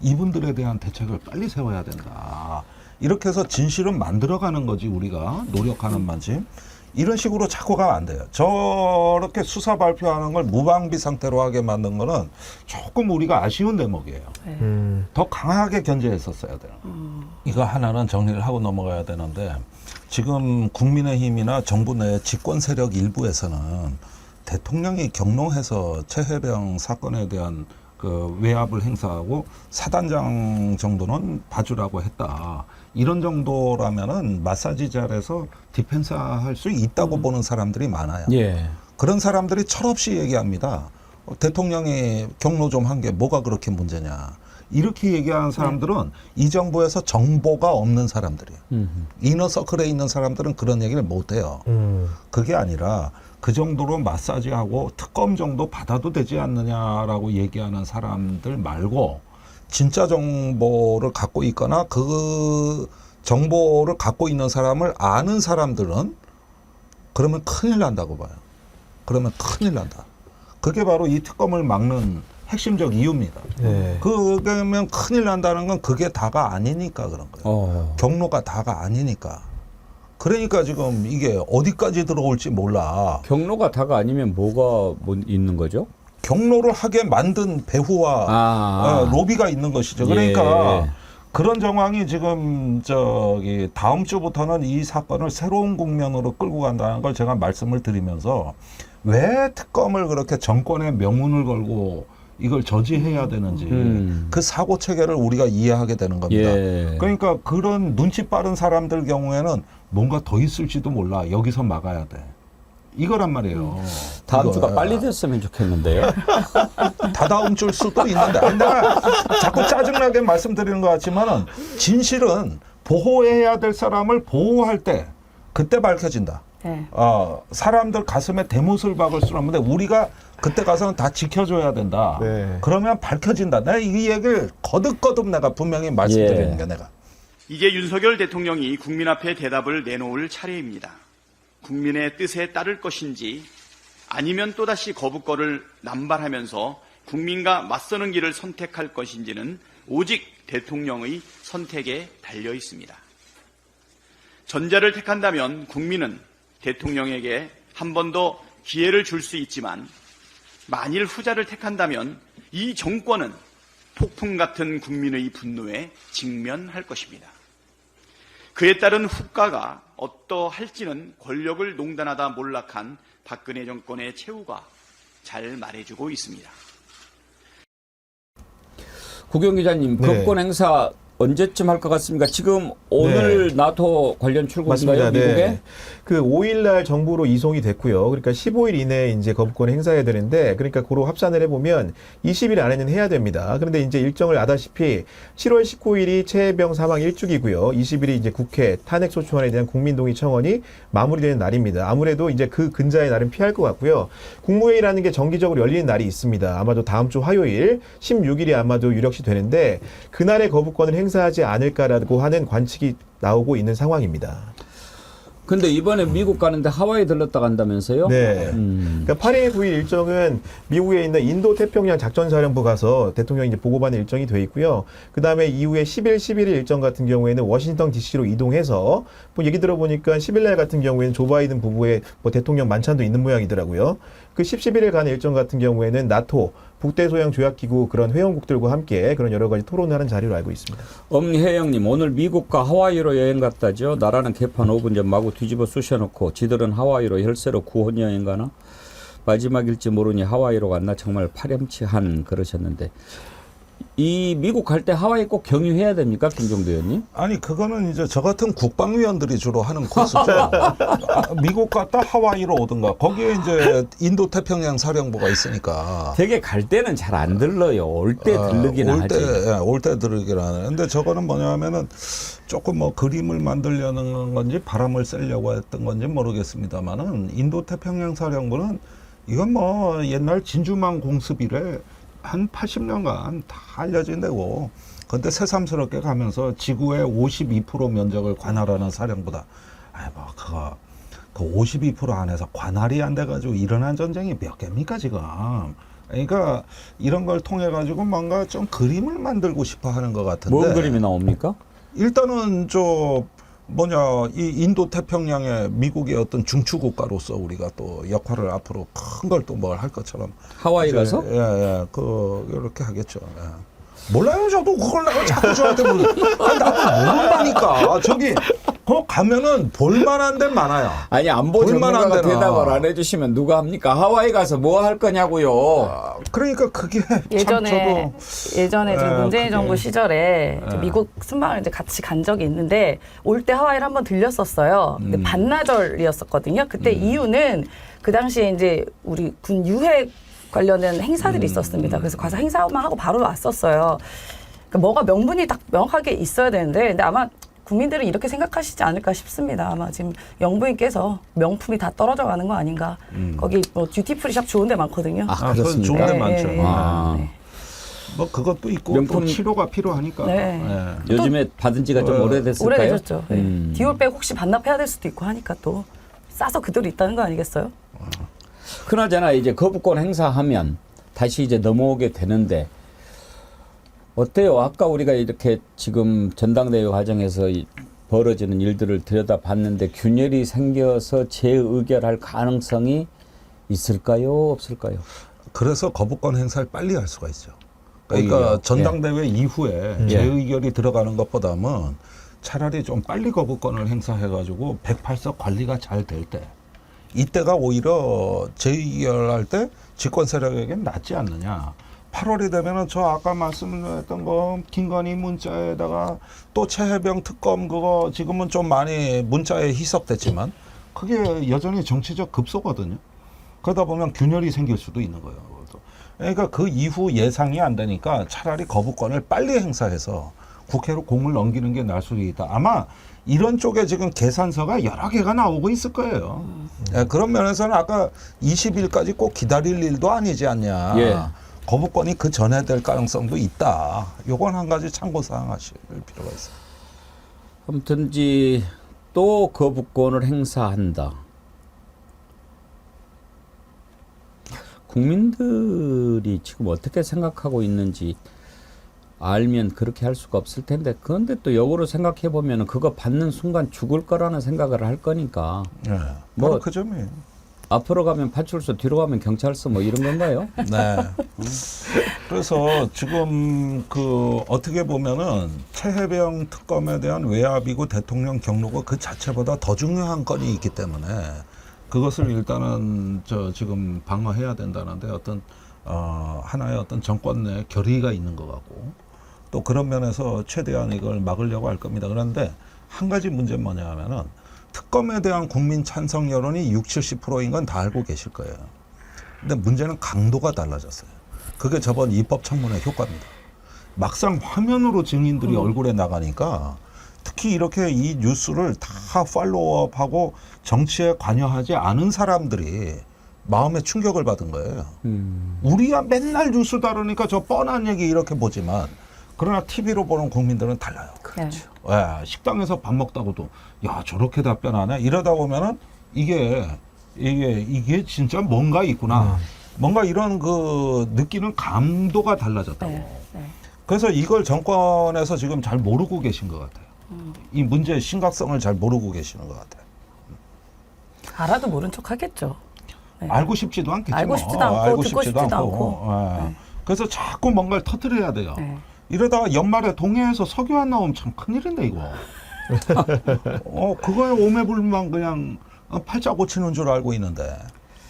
B: 이분들에 대한 대책을 빨리 세워야 된다. 이렇게 해서 진실은 만들어가는 거지 우리가 노력하는 만큼. 이런 식으로 자꾸 가면 안 돼요. 저렇게 수사 발표하는 걸 무방비 상태로 하게 만든 거는 조금 우리가 아쉬운 대목이에요. 더 강하게 견제했었어야 돼요. 이거 하나는 정리를 하고 넘어가야 되는데 지금 국민의힘이나 정부 내 집권 세력 일부에서는 대통령이 경로해서 최혜병 사건에 대한 그 외압을 행사하고 사단장 정도는 봐주라고 했다. 이런 정도라면은 마사지 잘해서 디펜스 할 수 있다고 보는 사람들이 많아요.
A: 예.
B: 그런 사람들이 철없이 얘기합니다. 대통령이 경로 좀 한 게 뭐가 그렇게 문제냐. 이렇게 얘기하는 사람들은 이 정부에서 정보가 없는 사람들이에요. 이너서클에 있는 사람들은 그런 얘기를 못해요. 그게 아니라 그 정도로 마사지하고 특검 정도 받아도 되지 않느냐라고 얘기하는 사람들 말고 진짜 정보를 갖고 있거나 그 정보를 갖고 있는 사람을 아는 사람들은 그러면 큰일 난다고 봐요. 그러면 큰일 난다. 그게 바로 이 특검을 막는 핵심적 이유입니다.
E: 네.
B: 그러면 큰일 난다는 건 그게 다가 아니니까 그런 거예요. 경로가 다가 아니니까. 그러니까 지금 이게 어디까지 들어올지 몰라.
A: 경로가 다가 아니면 뭐가 있는 거죠?
B: 경로를 하게 만든 배후와 로비가 있는 것이죠. 그러니까
A: 예.
B: 그런 정황이 지금 저기 다음 주부터는 이 사건을 새로운 국면으로 끌고 간다는 걸 제가 말씀을 드리면서 왜 특검을 그렇게 정권의 명운을 걸고 이걸 저지해야 되는지 그 사고 체계를 우리가 이해하게 되는 겁니다.
A: 예.
B: 그러니까 그런 눈치 빠른 사람들 경우에는 뭔가 더 있을지도 몰라. 여기서 막아야 돼. 이거란 말이에요.
A: 다음
B: 이거야.
A: 주가 빨리 됐으면 좋겠는데요.
B: 다다음 줄 수도 있는데 아니, 내가 자꾸 짜증나게 말씀드리는 것 같지만은 진실은 보호해야 될 사람을 보호할 때 그때 밝혀진다.
C: 네.
B: 사람들 가슴에 대못을 박을 수는 없는데 우리가 그때 가서는 다 지켜줘야 된다.
E: 네.
B: 그러면 밝혀진다. 내가 이 얘기를 거듭거듭 내가 분명히 말씀드리는 게 내가.
F: 이제 윤석열 대통령이 국민 앞에 대답을 내놓을 차례입니다. 국민의 뜻에 따를 것인지 아니면 또다시 거부권을 남발하면서 국민과 맞서는 길을 선택할 것인지는 오직 대통령의 선택에 달려 있습니다. 전자를 택한다면 국민은 대통령에게 한 번 더 기회를 줄 수 있지만 만일 후자를 택한다면 이 정권은 폭풍 같은 국민의 분노에 직면할 것입니다. 그에 따른 후과가 어떠할지는 권력을 농단하다 몰락한 박근혜 정권의 최후가 잘 말해주고 있습니다.
A: 구경 기자님,
E: 네.
A: 법권 행사 언제쯤 할 것 같습니까? 지금 오늘 나토 관련 출국인가요,
E: 맞습니다.
A: 미국에?
E: 네. 그 5일날 정부로 이송이 됐고요. 그러니까 15일 이내에 이제 거부권을 행사해야 되는데, 그러니까 고로 합산을 해보면 20일 안에는 해야 됩니다. 그런데 이제 일정을 아다시피 7월 19일이 최혜병 사망 1주기고요. 20일이 이제 국회 탄핵소추안에 대한 국민동의 청원이 마무리되는 날입니다. 아무래도 이제 그 근자의 날은 피할 것 같고요. 국무회의라는 게 정기적으로 열리는 날이 있습니다. 아마도 다음 주 화요일 16일이 아마도 유력시 되는데, 그날의 거부권을 행사하지 않을까라고 하는 관측이 나오고 있는 상황입니다.
A: 근데 이번에 미국 가는데 하와이 들렀다 간다면서요?
E: 네. 그러니까 8일, 9일 일정은 미국에 있는 인도 태평양 작전사령부 가서 대통령이 이제 보고받는 일정이 돼 있고요. 그 다음에 이후에 10일, 11일 일정 같은 경우에는 워싱턴 DC로 이동해서 뭐 얘기 들어보니까 10일 날 같은 경우에는 조 바이든 부부의 뭐 대통령 만찬도 있는 모양이더라고요. 그 10, 11일 가는 일정 같은 경우에는 나토 북대서양 조약기구 그런 회원국들과 함께 그런 여러 가지 토론을 하는 자리로 알고 있습니다.
A: 엄혜영님, 오늘 미국과 하와이로 여행 갔다죠? 나라는 개판 5분 전 마구 뒤집어 쑤셔놓고 지들은 하와이로 혈세로 구혼 여행 가나? 마지막일지 모르니 하와이로 갔나? 정말 파렴치한 그러셨는데, 이 미국 갈 때 하와이 꼭 경유해야 됩니까, 김종대 의원님?
B: 아니 그거는 이제 저 같은 국방위원들이 주로 하는 코스죠. 미국 갔다 하와이로 오든가 거기에 이제 인도 태평양 사령부가 있으니까.
A: 되게 갈 때는 잘 안 들러요. 올 때 들르긴 하지.
B: 올 때 들르긴 하네. 근데 저거는 뭐냐면은 조금 뭐 그림을 만들려는 건지 바람을 쐬려고 했던 건지 모르겠습니다만은 인도 태평양 사령부는 이건 뭐 옛날 진주만 공습이래. 한 80년간 다 알려진 데고, 근데 새삼스럽게 가면서 지구의 52% 면적을 관할하는 사령부다. 아이 뭐 그거 그 52% 안에서 관할이 안 돼가지고 일어난 전쟁이 몇 개입니까 지금? 그러니까 이런 걸 통해 가지고 뭔가 좀 그림을 만들고 싶어 하는 것 같은데.
A: 뭔 그림이 나옵니까?
B: 일단은 이 인도 태평양의 미국의 어떤 중추 국가로서 우리가 또 역할을 앞으로 큰 걸 또 뭘 할 것처럼
A: 하와이
B: 이제,
A: 가서?
B: 이렇게 하겠죠. 예. 몰라요, 저도 그걸 내가 자꾸 저한테 나도 모른다니까. 저기 거 가면은 볼만한 데 많아요.
A: 아니 안보
B: 볼만한
A: 전문가가
B: 데나.
A: 대답을 안 해주시면 누가 합니까? 하와이 가서 뭐 할 거냐고요.
B: 그러니까 그게
C: 예전에 지금 문재인
B: 그게-
C: 정부 시절에 이제 미국 순방을 이제 같이 간 적이 있는데 올 때 하와이를 한번 들렸었어요. 근데 반나절이었었거든요. 그때 이유는 그 당시에 이제 우리 군 유해 관련된 행사들이 있었습니다. 그래서 가서 행사만 하고 바로 왔었어요. 그러니까 뭐가 명분이 딱 명확하게 있어야 되는데, 근데 아마 국민들은 이렇게 생각하시지 않을까 싶습니다. 아마 지금 영부인께서 명품이 다 떨어져 가는 거 아닌가. 거기 뭐 듀티프리샵 좋은 데 많거든요.
A: 아,
B: 그건
A: 그렇습니까?
B: 좋은 데
C: 예,
B: 많죠.
C: 예, 예.
A: 아.
C: 네.
B: 뭐 그것도 있고
A: 명품-
B: 또 치료가 필요하니까.
C: 네.
B: 예.
A: 요즘에 받은 지가 좀 오래됐을까요?
C: 오래되셨죠. 네. 디올백 혹시 반납해야 될 수도 있고 하니까 또 싸서 그대로 있다는 거 아니겠어요?
A: 그나저나 이제 거부권 행사하면 다시 이제 넘어오게 되는데 어때요? 아까 우리가 이렇게 지금 전당대회 과정에서 벌어지는 일들을 들여다봤는데 균열이 생겨서 재의결할 가능성이 있을까요? 없을까요?
B: 그래서 거부권 행사를 빨리 할 수가 있죠. 그러니까
A: 오히려.
B: 전당대회 이후에 재의결이 들어가는 것보다는 차라리 좀 빨리 거부권을 행사해가지고 108석 관리가 잘 될 때, 이때가 오히려 재의결할 때 집권 세력에겐 낫지 않느냐. 8월이 되면은 저 아까 말씀드렸던 거 김건희 문자에다가 또 최혜병 특검 그거 지금은 좀 많이 문자에 희석됐지만 그게 여전히 정치적 급소거든요. 그러다 보면 균열이 생길 수도 있는 거예요. 그것도. 그러니까 그 이후 예상이 안 되니까 차라리 거부권을 빨리 행사해서 국회로 공을 넘기는 게 나을 수도 있다. 아마 이런 쪽에 지금 계산서가 여러 개가 나오고 있을 거예요. 예, 그런 면에서는 아까 20일까지 꼭 기다릴 일도 아니지 않냐.
A: 예.
B: 거부권이 그 전에 될 가능성도 있다. 요건 한 가지 참고사항 하실 필요가 있어요.
A: 아무튼지 또 거부권을 행사한다. 국민들이 지금 어떻게 생각하고 있는지 알면 그렇게 할 수가 없을 텐데, 그런데 또 역으로 생각해 보면 그거 받는 순간 죽을 거라는 생각을 할 거니까
B: 예.
A: 뭐-
B: 바로 그 점이에요.
A: 앞으로 가면 파출소, 뒤로 가면 경찰서 뭐 이런 건가요?
B: 네. 그래서 지금 어떻게 보면은 최혜병 특검에 대한 외압이고 대통령 경로가 그 자체보다 더 중요한 건이 있기 때문에 그것을 일단은 지금 방어해야 된다는데 어떤 하나의 어떤 정권 내 결의가 있는 것 같고 또 그런 면에서 최대한 이걸 막으려고 할 겁니다. 그런데 한 가지 문제는 뭐냐 하면은 특검에 대한 국민 찬성 여론이 60, 70%인 건 다 알고 계실 거예요. 근데 문제는 강도가 달라졌어요. 그게 저번 입법청문회 효과입니다. 막상 화면으로 증인들이 얼굴에 나가니까 특히 이렇게 이 뉴스를 다 팔로우업하고 정치에 관여하지 않은 사람들이 마음에 충격을 받은 거예요. 우리야 맨날 뉴스 다루니까 저 뻔한 얘기 이렇게 보지만 그러나 TV로 보는 국민들은 달라요.
C: 그렇죠.
B: 예, 식당에서 밥 먹다고도 야 저렇게 답변하네 이러다 보면은 이게 진짜 뭔가 있구나. 뭔가 이런 느끼는 감도가 달라졌다고.
C: 네. 네.
B: 그래서 이걸 정권에서 지금 잘 모르고 계신 것 같아요. 이 문제의 심각성을 잘 모르고 계시는 것 같아요.
C: 알아도 모른 척 하겠죠. 네.
B: 알고 싶지도 않겠죠.
C: 알고 싶지도 않고 듣고 싶지도 않고.
B: 예.
C: 네.
B: 그래서 자꾸 뭔가를 터뜨려야 돼요.
C: 네.
B: 이러다가 연말에 동해에서 석유 안 나오면 참 큰일인데 이거. 그거에 오매불만 그냥 팔자 고치는 줄 알고 있는데.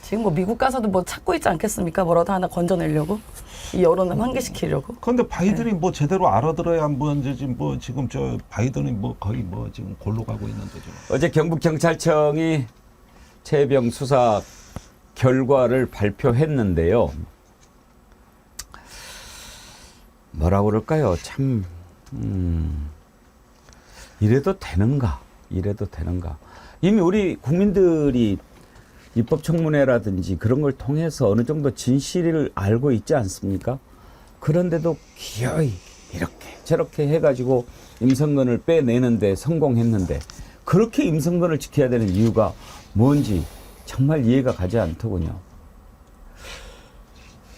C: 지금 뭐 미국 가서도 뭐 찾고 있지 않겠습니까? 뭐라도 하나 건져내려고 이 여론을 환기시키려고.
B: 그런데 바이든이 뭐 제대로 알아들어야 지금 저 바이든이 뭐 거의 뭐 지금 골로 가고 있는데 지금.
A: 어제 경북경찰청이 최혜병 수사 결과를 발표했는데요. 뭐라 그럴까요? 참 이래도 되는가? 이미 우리 국민들이 입법청문회라든지 그런 걸 통해서 어느 정도 진실을 알고 있지 않습니까? 그런데도 기어이 이렇게 저렇게 해가지고 임성근을 빼내는데 성공했는데 그렇게 임성근을 지켜야 되는 이유가 뭔지 정말 이해가 가지 않더군요.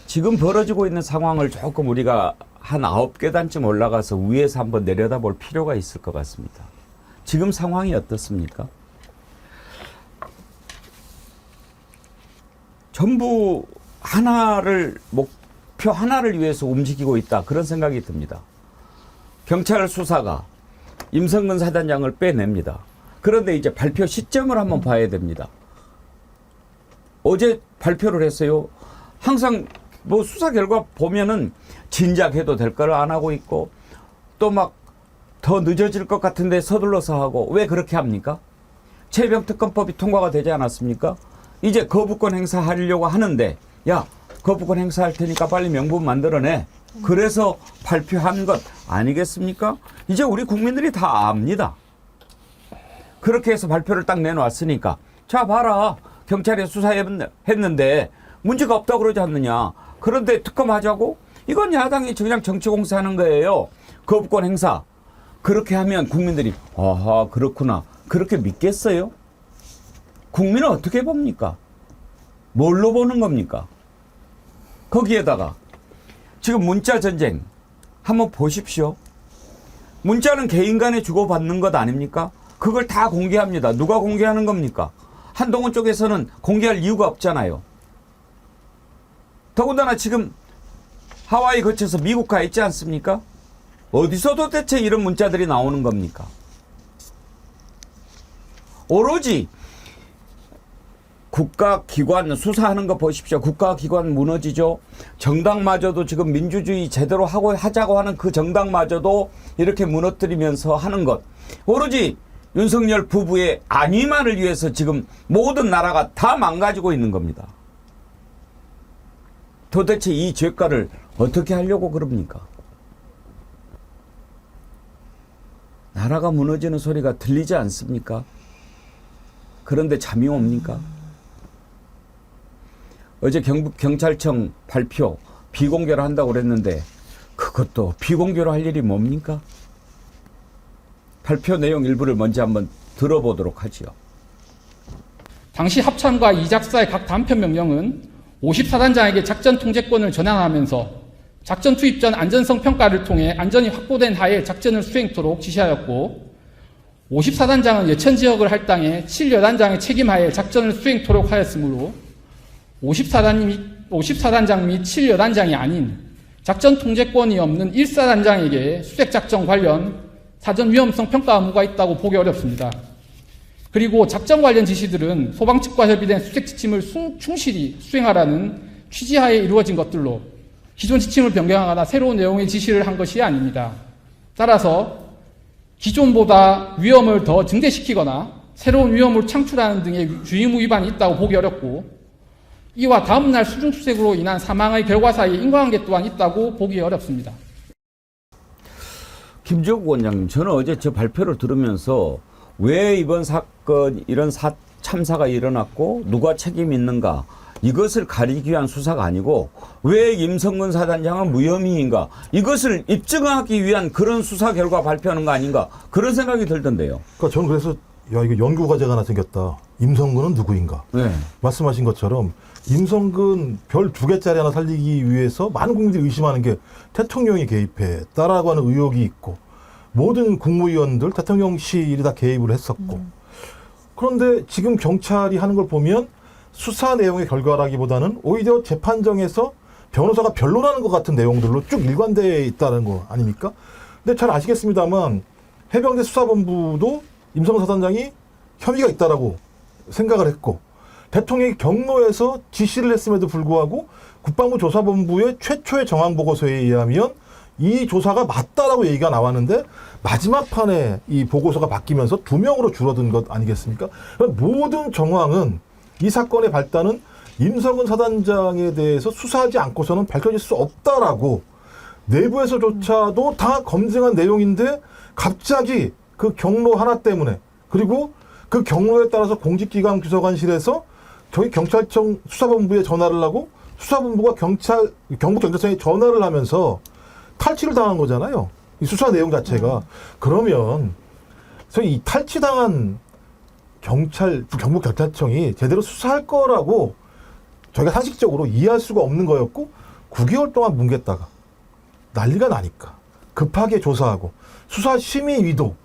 A: 지금 벌어지고 있는 상황을 조금 우리가 한 9계단쯤 올라가서 위에서 한번 내려다볼 필요가 있을 것 같습니다. 지금 상황이 어떻습니까? 전부 목표 하나를 위해서 움직이고 있다. 그런 생각이 듭니다. 경찰 수사가 임성근 사단장을 빼냅니다. 그런데 이제 발표 시점을 한번 봐야 됩니다. 어제 발표를 했어요. 항상 뭐 수사 결과 보면은 진작해도 될 걸 안 하고 있고 또 막 더 늦어질 것 같은데 서둘러서 하고 왜 그렇게 합니까? 최병특검법이 통과가 되지 않았습니까? 이제 거부권 행사하려고 하는데 야 거부권 행사할 테니까 빨리 명분 만들어내. 그래서 발표한 것 아니겠습니까? 이제 우리 국민들이 다 압니다. 그렇게 해서 발표를 딱 내놓았으니까 자 봐라 경찰이 수사했는데 문제가 없다고 그러지 않느냐. 그런데 특검하자고? 이건 야당이 그냥 정치 공세하는 거예요. 거부권 행사. 그렇게 하면 국민들이 아하 그렇구나. 그렇게 믿겠어요? 국민은 어떻게 봅니까? 뭘로 보는 겁니까? 거기에다가 지금 문자 전쟁 한번 보십시오. 문자는 개인 간에 주고받는 것 아닙니까? 그걸 다 공개합니다. 누가 공개하는 겁니까? 한동훈 쪽에서는 공개할 이유가 없잖아요. 더군다나 지금 하와이 거쳐서 미국 가 있지 않습니까? 어디서 도대체 이런 문자들이 나오는 겁니까? 오로지 국가기관 수사하는 거 보십시오. 국가기관 무너지죠. 정당마저도 지금 민주주의 제대로 하자고 하는 그 정당마저도 이렇게 무너뜨리면서 하는 것. 오로지 윤석열 부부의 안위만을 위해서 지금 모든 나라가 다 망가지고 있는 겁니다. 도대체 이 죄가를 어떻게 하려고 그럽니까? 나라가 무너지는 소리가 들리지 않습니까? 그런데 잠이 옵니까? 어제 경찰청 발표 비공개로 한다고 그랬는데 그것도 비공개로 할 일이 뭡니까? 발표 내용 일부를 먼저 한번 들어보도록 하지요.
G: 당시 합참과 이작사의 각 단편 명령은 54단장에게 작전 통제권을 전환하면서 작전 투입 전 안전성 평가를 통해 안전이 확보된 하에 작전을 수행토록 지시하였고 54단장은 예천 지역을 할당해 7여단장의 책임하에 작전을 수행토록 하였으므로 54단장 및 7여단장이 아닌 작전 통제권이 없는 1사단장에게 수색작전 관련 사전 위험성 평가 의무가 있다고 보기 어렵습니다. 그리고 작전 관련 지시들은 소방 측과 협의된 수색 지침을 충실히 수행하라는 취지하에 이루어진 것들로 기존 지침을 변경하거나 새로운 내용의 지시를 한 것이 아닙니다. 따라서 기존보다 위험을 더 증대시키거나 새로운 위험을 창출하는 등의 주의무 위반이 있다고 보기 어렵고 이와 다음날 수중수색으로 인한 사망의 결과 사이에 인과관계 또한 있다고 보기 어렵습니다.
A: 김재욱 원장님, 저는 어제 저 발표를 들으면서 왜 이번 사건, 이런 참사가 일어났고 누가 책임 있는가 이것을 가리기 위한 수사가 아니고 왜 임성근 사단장은 무혐의인가 이것을 입증하기 위한 그런 수사 결과 발표하는 거 아닌가 그런 생각이 들던데요.
H: 그러니까 저는 그래서 야 이거 연구 과제가 하나 생겼다. 임성근은 누구인가?
A: 네.
H: 말씀하신 것처럼 임성근 별 2개짜리 하나 살리기 위해서 많은 국민들이 의심하는 게 대통령이 개입했다라고 하는 의혹이 있고 모든 국무위원들 대통령실이 다 개입을 했었고 그런데 지금 경찰이 하는 걸 보면 수사 내용의 결과라기보다는 오히려 재판정에서 변호사가 변론하는 것 같은 내용들로 쭉 일관되어 있다는 거 아닙니까? 근데 잘 아시겠습니다만 해병대 수사본부도 임성근 사단장이 혐의가 있다라고 생각을 했고 대통령이 경로에서 지시를 했음에도 불구하고 국방부 조사본부의 최초의 정황 보고서에 의하면 이 조사가 맞다라고 얘기가 나왔는데 마지막 판에 이 보고서가 바뀌면서 2명으로 줄어든 것 아니겠습니까? 모든 정황은 이 사건의 발단은 임성근 사단장에 대해서 수사하지 않고서는 밝혀질 수 없다라고 내부에서조차도 다 검증한 내용인데 갑자기 그 경로 하나 때문에 그리고 그 경로에 따라서 공직기강 비서관실에서 저희 경찰청 수사본부에 전화를 하고 수사본부가 경북경찰청에 전화를 하면서 탈취를 당한 거잖아요. 이 수사 내용 자체가. 그러면 소위 이 탈취당한 경북경찰청이 제대로 수사할 거라고 저희가 상식적으로 이해할 수가 없는 거였고 9개월 동안 뭉갰다가 난리가 나니까 급하게 조사하고 수사심의위도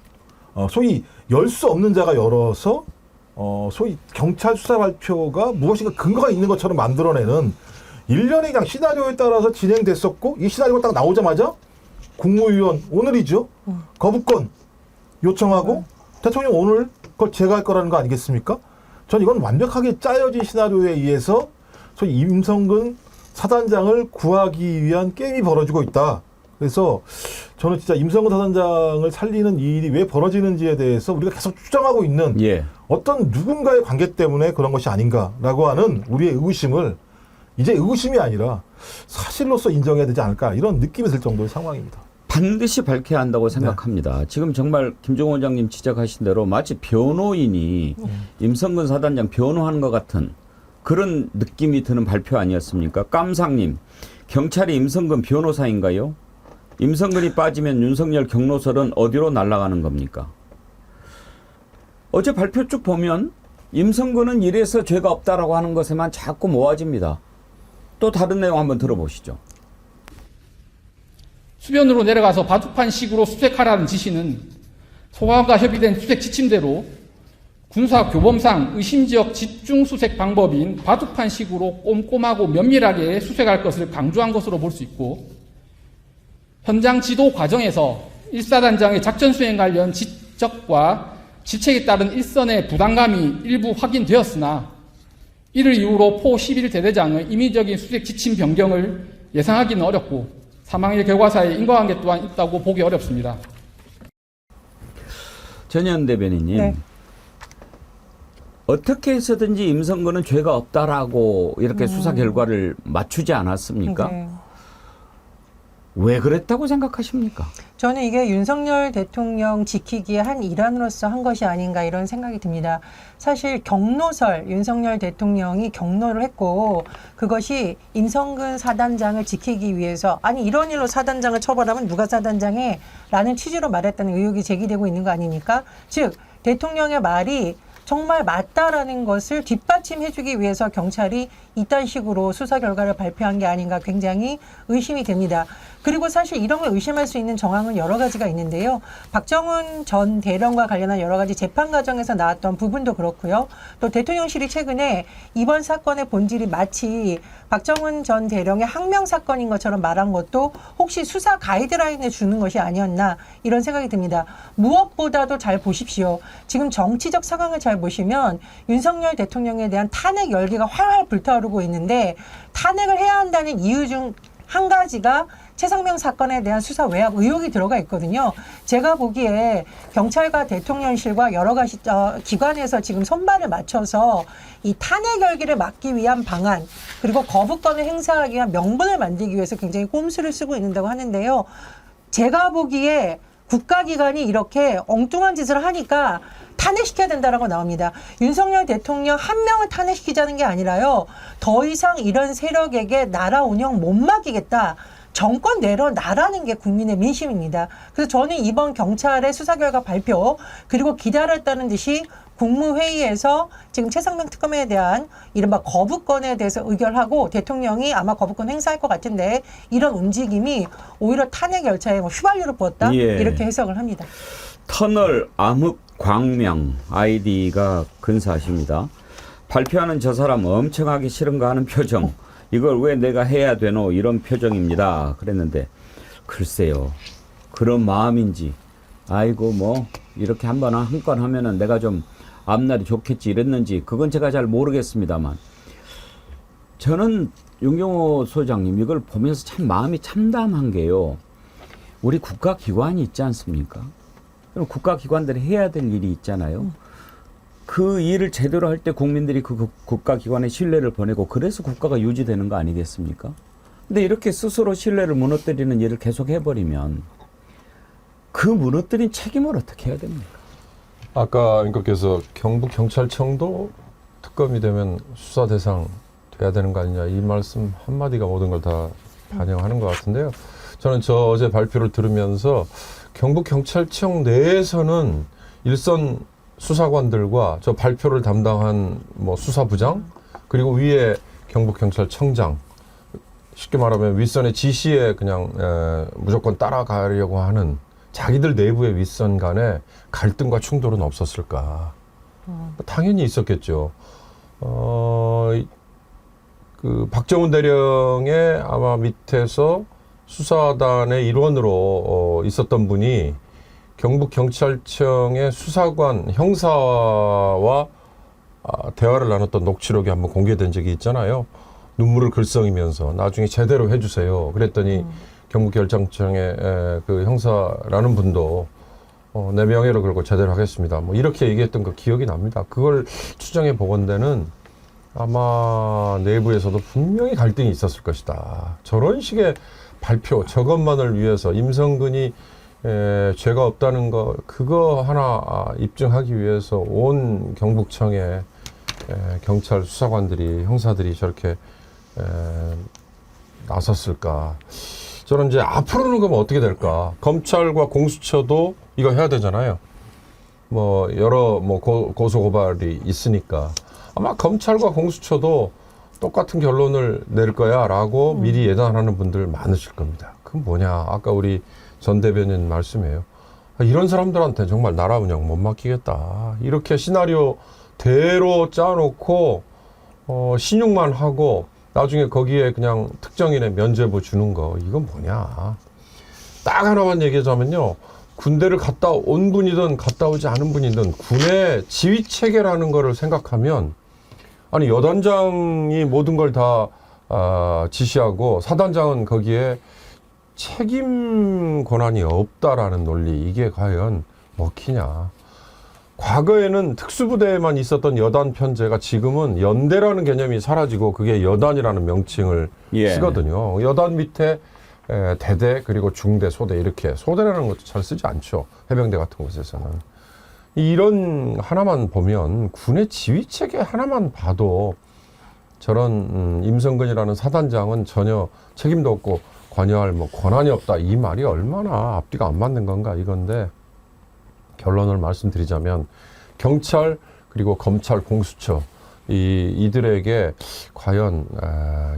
H: 소위 열 수 없는 자가 열어서 소위 경찰 수사 발표가 무엇인가 근거가 있는 것처럼 만들어내는 일련의 그냥 시나리오에 따라서 진행됐었고 이 시나리오가 딱 나오자마자 국무위원 오늘이죠. 거부권 요청하고 대통령 오늘 그걸 제가 할 거라는 거 아니겠습니까? 전 이건 완벽하게 짜여진 시나리오에 의해서 소위 임성근 사단장을 구하기 위한 게임이 벌어지고 있다. 그래서 저는 진짜 임성근 사단장을 살리는 이 일이 왜 벌어지는지에 대해서 우리가 계속 추정하고 있는
A: 예.
H: 어떤 누군가의 관계 때문에 그런 것이 아닌가라고 하는 우리의 의구심을 이제 의구심이 아니라 사실로서 인정해야 되지 않을까 이런 느낌이 들 정도의 상황입니다.
A: 반드시 밝혀야 한다고 생각합니다. 지금 정말 김종호 원장님 지적하신 대로 마치 변호인이 임성근 사단장 변호하는 것 같은 그런 느낌이 드는 발표 아니었습니까? 깜상님, 경찰이 임성근 변호사인가요? 임성근이 빠지면 윤석열 경로설은 어디로 날아가는 겁니까? 어제 발표 쭉 보면 임성근은 이래서 죄가 없다라고 하는 것에만 자꾸 모아집니다. 또 다른 내용 한번 들어보시죠.
G: 수변으로 내려가서 바둑판식으로 수색하라는 지시는 소관과 협의된 수색 지침대로 군사교범상 의심지역 집중수색 방법인 바둑판식으로 꼼꼼하고 면밀하게 수색할 것을 강조한 것으로 볼 수 있고 현장 지도 과정에서 1사단장의 작전 수행 관련 지적과 지책에 따른 일선의 부담감이 일부 확인되었으나 이를 이유로 포 11대대장의 임의적인 수색 지침 변경을 예상하기는 어렵고 사망의 결과사에 인과관계 또한 있다고 보기 어렵습니다.
A: 전현 대변인님.
I: 네.
A: 어떻게 해서든지 임성근은 죄가 없다라고 이렇게 수사 결과를 맞추지 않았습니까?
I: 네.
A: 왜 그랬다고 생각하십니까?
I: 저는 이게 윤석열 대통령 지키기의 한 일환으로서 한 것이 아닌가 이런 생각이 듭니다. 사실 경로설 윤석열 대통령이 경로를 했고 그것이 임성근 사단장을 지키기 위해서 아니 이런 일로 사단장을 처벌하면 누가 사단장해? 라는 취지로 말했다는 의혹이 제기되고 있는 거 아닙니까? 즉 대통령의 말이 정말 맞다라는 것을 뒷받침해주기 위해서 경찰이 이딴 식으로 수사 결과를 발표한 게 아닌가 굉장히 의심이 됩니다. 그리고 사실 이런 걸 의심할 수 있는 정황은 여러 가지가 있는데요. 박정훈 전 대령과 관련한 여러 가지 재판 과정에서 나왔던 부분도 그렇고요. 또 대통령실이 최근에 이번 사건의 본질이 마치 박정훈 전 대령의 항명 사건인 것처럼 말한 것도 혹시 수사 가이드라인을 주는 것이 아니었나 이런 생각이 듭니다. 무엇보다도 잘 보십시오. 지금 정치적 상황을 잘 보시면 윤석열 대통령에 대한 탄핵 열기가 활활 불타오르고 있는데 탄핵을 해야 한다는 이유 중 한 가지가 최상명 사건에 대한 수사 외압 의혹이 들어가 있거든요. 제가 보기에 경찰과 대통령실과 여러 가지 기관에서 지금 손발을 맞춰서 이 탄핵 열기를 막기 위한 방안 그리고 거부권을 행사하기 위한 명분을 만들기 위해서 굉장히 꼼수를 쓰고 있는다고 하는데요. 제가 보기에 국가기관이 이렇게 엉뚱한 짓을 하니까 탄핵시켜야 된다라고 나옵니다. 윤석열 대통령 한 명을 탄핵시키자는 게 아니라요. 더 이상 이런 세력에게 나라 운영 못 맡기겠다. 정권 내려놔라는 게 국민의 민심입니다. 그래서 저는 이번 경찰의 수사 결과 발표 그리고 기다렸다는 듯이 국무회의에서 지금 최상명 특검에 대한 이른바 거부권에 대해서 의결하고 대통령이 아마 거부권 행사할 것 같은데 이런 움직임이 오히려 탄핵 열차에 휘발유를 부었다
A: 예.
I: 이렇게 해석을 합니다.
A: 터널 암흑 광명 아이디가 근사하십니다. 발표하는 저 사람 엄청 하기 싫은가 하는 표정. 이걸 왜 내가 해야 되노 이런 표정입니다. 그랬는데 글쎄요. 그런 마음인지 아이고 뭐 이렇게 한 건 하면은 내가 좀 앞날이 좋겠지 이랬는지 그건 제가 잘 모르겠습니다만 저는 윤경호 소장님 이걸 보면서 참 마음이 참담한 게요. 우리 국가기관이 있지 않습니까? 그럼 국가기관들이 해야 될 일이 있잖아요. 그 일을 제대로 할 때 국민들이 그 국가기관에 신뢰를 보내고 그래서 국가가 유지되는 거 아니겠습니까? 근데 이렇게 스스로 신뢰를 무너뜨리는 일을 계속 해버리면 그 무너뜨린 책임을 어떻게 해야 됩니까?
J: 아까 앵커께서 경북경찰청도 특검이 되면 수사 대상 돼야 되는 거 아니냐 이 말씀 한마디가 모든 걸 다 반영하는 것 같은데요. 저는 어제 발표를 들으면서 경북경찰청 내에서는 일선 수사관들과 저 발표를 담당한 뭐 수사부장 그리고 위에 경북경찰청장 쉽게 말하면 윗선의 지시에 그냥 무조건 따라가려고 하는 자기들 내부의 윗선 간에 갈등과 충돌은 없었을까? 당연히 있었겠죠. 그 박정훈 대령의 아마 밑에서 수사단의 일원으로 있었던 분이 경북경찰청의 수사관 형사와 대화를 나눴던 녹취록이 한번 공개된 적이 있잖아요. 눈물을 글썽이면서 나중에 제대로 해주세요. 그랬더니 경북경찰청의 그 형사라는 분도 내 명예를 걸고 제대로 하겠습니다. 뭐 이렇게 얘기했던 거 기억이 납니다. 그걸 추정해 보건대는 아마 내부에서도 분명히 갈등이 있었을 것이다. 저런 식의 발표, 저것만을 위해서 임성근이 죄가 없다는 거 그거 하나 입증하기 위해서 온 경북청의 경찰 수사관들이 형사들이 저렇게 나섰을까. 저는 이제 앞으로는 그럼 어떻게 될까. 검찰과 공수처도 이거 해야 되잖아요. 뭐 여러 뭐 고소 고발이 있으니까 아마 검찰과 공수처도 똑같은 결론을 낼 거야라고 미리 예단하는 분들 많으실 겁니다. 그건 뭐냐? 아까 우리 전 대변인 말씀이에요. 이런 사람들한테 정말 나라 운영 못 맡기겠다. 이렇게 시나리오 대로 짜놓고 신용만 하고 나중에 거기에 그냥 특정인의 면죄부 주는 거 이건 뭐냐? 딱 하나만 얘기하자면요. 군대를 갔다 온 분이든 갔다 오지 않은 분이든 군의 지휘 체계라는 거를 생각하면 아니 여단장이 모든 걸 다 지시하고 사단장은 거기에 책임 권한이 없다라는 논리 이게 과연 먹히냐. 과거에는 특수부대에만 있었던 여단 편제가 지금은 연대라는 개념이 사라지고 그게 여단이라는 명칭을 쓰거든요. 여단 밑에 대대 그리고 중대 소대 이렇게 소대라는 것도 잘 쓰지 않죠. 해병대 같은 곳에서는. 이런 하나만 보면 군의 지휘체계 하나만 봐도 저런 임성근이라는 사단장은 전혀 책임도 없고 관여할 뭐 권한이 없다 이 말이 얼마나 앞뒤가 안 맞는 건가 이건데 결론을 말씀드리자면 경찰 그리고 검찰 공수처 이들에게 과연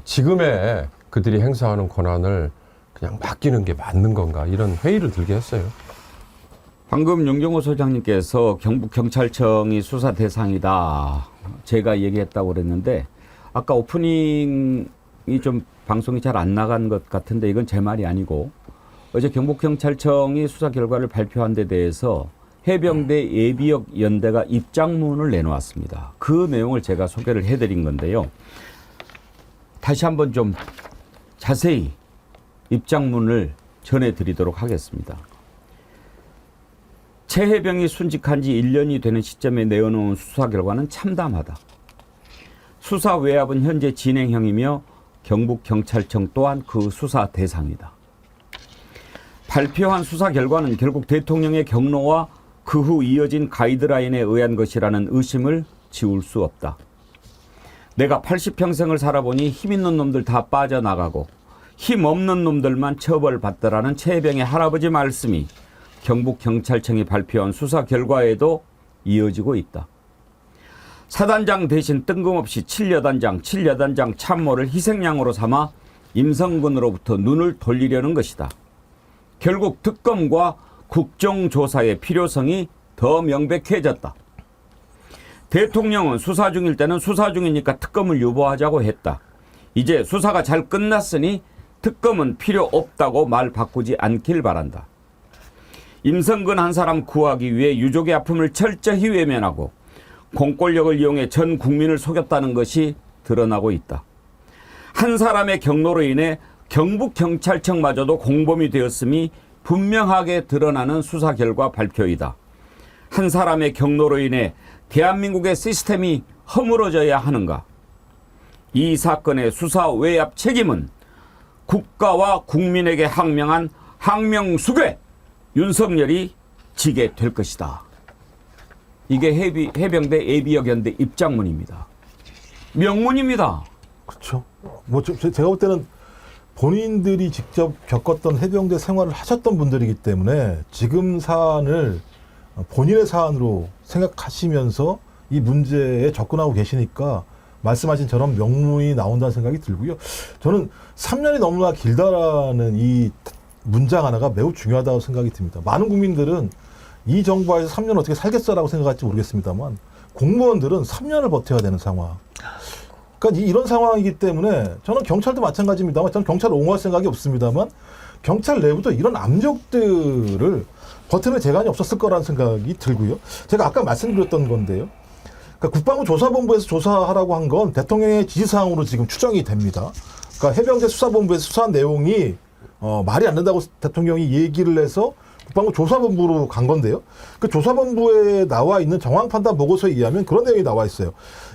J: 지금의 그들이 행사하는 권한을 그냥 맡기는 게 맞는 건가 이런 회의를 들게 했어요.
A: 방금 윤경호 소장님께서 경북경찰청이 수사 대상이다. 제가 얘기했다고 그랬는데 아까 오프닝이 좀 방송이 잘 안 나간 것 같은데 이건 제 말이 아니고 어제 경북경찰청이 수사 결과를 발표한 데 대해서 해병대 예비역 연대가 입장문을 내놓았습니다. 그 내용을 제가 소개를 해드린 건데요. 다시 한번 좀 자세히 입장문을 전해드리도록 하겠습니다. 최 해병이 순직한 지 1년이 되는 시점에 내어놓은 수사 결과는 참담하다. 수사 외압은 현재 진행형이며 경북경찰청 또한 그 수사 대상이다. 발표한 수사 결과는 결국 대통령의 경로와 그 후 이어진 가이드라인에 의한 것이라는 의심을 지울 수 없다. 내가 80평생을 살아보니 힘 있는 놈들 다 빠져나가고 힘 없는 놈들만 처벌받더라는 최 해병의 할아버지 말씀이 경북경찰청이 발표한 수사 결과에도 이어지고 있다. 사단장 대신 뜬금없이 7여단장 참모를 희생양으로 삼아 임성근으로부터 눈을 돌리려는 것이다. 결국 특검과 국정조사의 필요성이 더 명백해졌다. 대통령은 수사 중일 때는 수사 중이니까 특검을 유보하자고 했다. 이제 수사가 잘 끝났으니 특검은 필요 없다고 말 바꾸지 않길 바란다. 임성근 한 사람 구하기 위해 유족의 아픔을 철저히 외면하고 공권력을 이용해 전 국민을 속였다는 것이 드러나고 있다. 한 사람의 경로로 인해 경북경찰청마저도 공범이 되었음이 분명하게 드러나는 수사 결과 발표이다. 한 사람의 경로로 인해 대한민국의 시스템이 허물어져야 하는가? 이 사건의 수사 외압 책임은 국가와 국민에게 항명한 항명수괴 윤석열이 지게 될 것이다. 이게 해병대 예비역 연대 입장문입니다. 명문입니다.
H: 그렇죠. 뭐 제가 볼 때는 본인들이 직접 겪었던 해병대 생활을 하셨던 분들이기 때문에 지금 사안을 본인의 사안으로 생각하시면서 이 문제에 접근하고 계시니까 말씀하신 저런 명문이 나온다는 생각이 들고요. 저는 3년이 너무나 길다라는 이 문장 하나가 매우 중요하다고 생각이 듭니다. 많은 국민들은 이 정부 하에서 3년 어떻게 살겠어라고 생각할지 모르겠습니다만 공무원들은 3년을 버텨야 되는 상황. 그러니까 이런 상황이기 때문에 저는 경찰도 마찬가지입니다만 저는 경찰을 옹호할 생각이 없습니다만 경찰 내부도 이런 압력들을 버티는 재간이 없었을 거라는 생각이 들고요. 제가 아까 말씀드렸던 건데요. 그러니까 국방부 조사본부에서 조사하라고 한 건 대통령의 지시사항으로 지금 추정이 됩니다. 그러니까 해병대 수사본부에서 수사한 내용이 말이 안 된다고 대통령이 얘기를 해서 국방부 조사본부로 간 건데요. 그 조사본부에 나와 있는 정황판단 보고서에 의하면 그런 내용이 나와 있어요.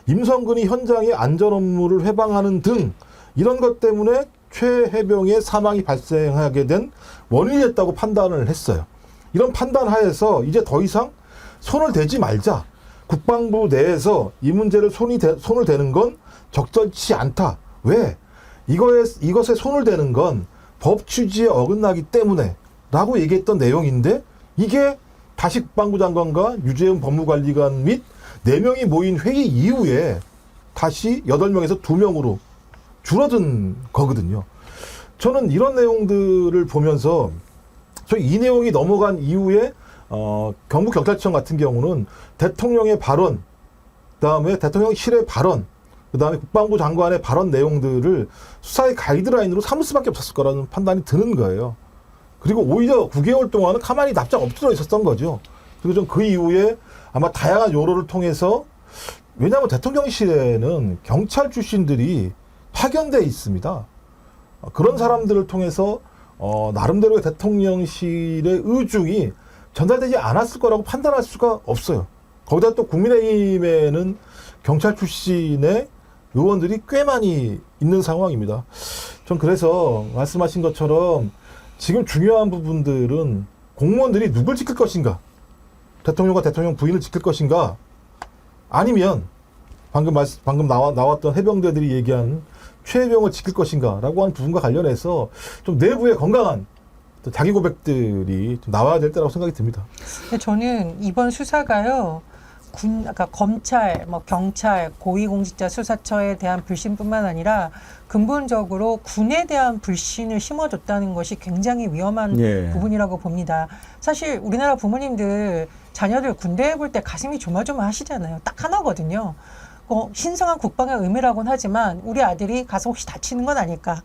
H: 임성근이 현장의 안전 업무를 회방하는 등 이런 것 때문에 최 해병의 사망이 발생하게 된 원인이었다고 판단을 했어요. 이런 판단 하에서 이제 더 이상 손을 대지 말자. 국방부 내에서 이 문제를 손을 대는 건 적절치 않다. 왜? 이것에 손을 대는 건 법 취지에 어긋나기 때문에 라고 얘기했던 내용인데 이게 다시 국방부 장관과 유재훈 법무관리관 및 4명이 모인 회의 이후에 다시 8명에서 2명으로 줄어든 거거든요. 저는 이런 내용들을 보면서 이 내용이 넘어간 이후에 경북경찰청 같은 경우는 대통령의 발언, 그다음에 대통령실의 발언, 그다음에 국방부 장관의 발언 내용들을 수사의 가이드라인으로 삼을 수밖에 없었을 거라는 판단이 드는 거예요. 그리고 오히려 9개월 동안은 가만히 납작 엎드려 있었던 거죠. 그리고 좀 그 이후에 아마 다양한 요로를 통해서 왜냐하면 대통령실에는 경찰 출신들이 파견돼 있습니다. 그런 사람들을 통해서 나름대로의 대통령실의 의중이 전달되지 않았을 거라고 판단할 수가 없어요. 거기다 또 국민의힘에는 경찰 출신의 의원들이 꽤 많이 있는 상황입니다. 전 그래서 말씀하신 것처럼 지금 중요한 부분들은 공무원들이 누굴 지킬 것인가, 대통령과 대통령 부인을 지킬 것인가, 아니면 방금 나왔던 해병대들이 얘기한 최해병을 지킬 것인가라고 하는 부분과 관련해서 좀 내부의 건강한 자기 고백들이 좀 나와야 될 때라고 생각이 듭니다.
I: 저는 이번 수사가요. 그러니까 검찰, 경찰, 고위공직자 수사처에 대한 불신뿐만 아니라 근본적으로 군에 대한 불신을 심어줬다는 것이 굉장히 위험한 부분이라고 봅니다. 사실 우리나라 부모님들 자녀들 군대에 볼 때 가슴이 조마조마하시잖아요. 딱 하나거든요. 신성한 국방의 의무라고는 하지만 우리 아들이 가서 혹시 다치는 건 아닐까?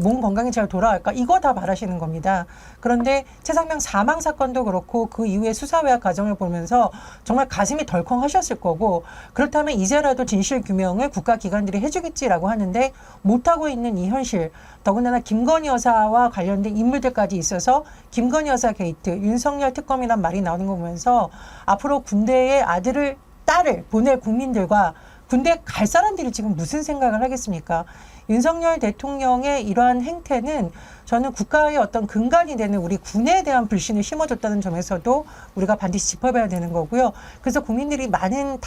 I: 몸 건강히 잘 돌아갈까? 이거 다 바라시는 겁니다. 그런데 최상병 사망 사건도 그렇고 그 이후에 수사외화 과정을 보면서 정말 가슴이 덜컹하셨을 거고 그렇다면 이제라도 진실 규명을 국가기관들이 해주겠지라고 하는데 못하고 있는 이 현실 더군다나 김건희 여사와 관련된 인물들까지 있어서 김건희 여사 게이트, 윤석열 특검이란 말이 나오는 거 보면서 앞으로 군대에 아들을, 딸을 보낼 국민들과 군대 갈 사람들이 지금 무슨 생각을 하겠습니까? 윤석열 대통령의 이러한 행태는 저는 국가의 어떤 근간이 되는 우리 군에 대한 불신을 심어줬다는 점에서도 우리가 반드시 짚어봐야 되는 거고요. 그래서 국민들이 많은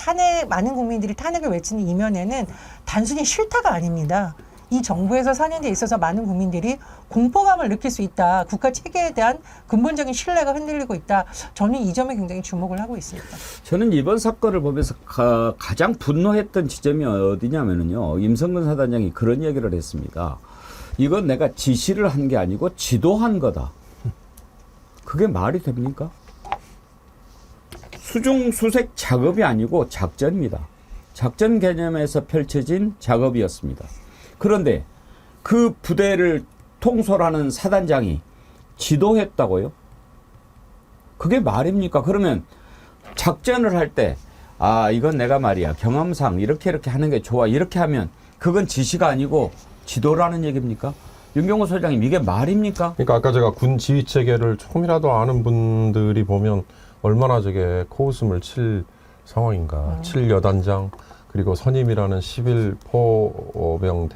I: 국민들이 탄핵을 외치는 이면에는 단순히 싫다가 아닙니다. 이 정부에서 사는 데 있어서 많은 국민들이 공포감을 느낄 수 있다. 국가 체계에 대한 근본적인 신뢰가 흔들리고 있다. 저는 이 점에 굉장히 주목을 하고 있습니다.
A: 저는 이번 사건을 보면서 가장 분노했던 지점이 어디냐면요. 임성근 사단장이 그런 얘기를 했습니다. 이건 내가 지시를 한 게 아니고 지도한 거다. 그게 말이 됩니까? 수중수색 작업이 아니고 작전입니다. 작전 개념에서 펼쳐진 작업이었습니다. 그런데 그 부대를 통솔하는 사단장이 지도했다고요? 그게 말입니까? 그러면 작전을 할 때 이건 내가 말이야 경험상 이렇게 하는 게 좋아 이렇게 하면 그건 지시가 아니고 지도라는 얘기입니까? 윤경호 소장님 이게 말입니까?
J: 그러니까 아까 제가 군 지휘 체계를 조금이라도 아는 분들이 보면 얼마나 저게 코웃음을 칠 상황인가. 7여단장 그리고 선임이라는 11포병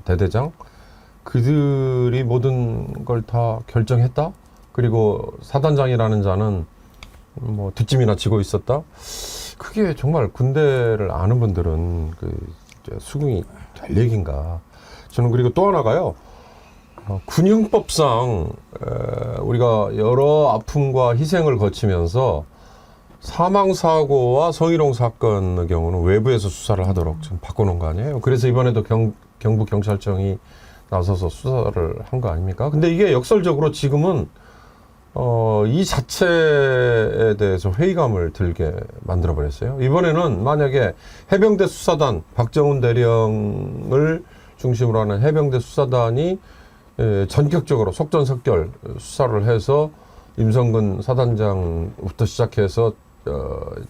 J: 대대장 그들이 모든 걸 다 결정했다. 그리고 사단장이라는 자는 뭐 뒷짐이나 지고 있었다. 그게 정말 군대를 아는 분들은 수긍이 될 얘기인가. 저는 그리고 또 하나가요. 군형법상 우리가 여러 아픔과 희생을 거치면서 사망사고와 성희롱 사건의 경우는 외부에서 수사를 하도록 지금 바꿔놓은 거 아니에요. 그래서 이번에도 경북경찰청이 나서서 수사를 한 거 아닙니까? 근데 이게 역설적으로 지금은 이 자체에 대해서 회의감을 들게 만들어버렸어요. 이번에는 만약에 해병대 수사단, 박정훈 대령을 중심으로 하는 해병대 수사단이 전격적으로 속전속결 수사를 해서 임성근 사단장부터 시작해서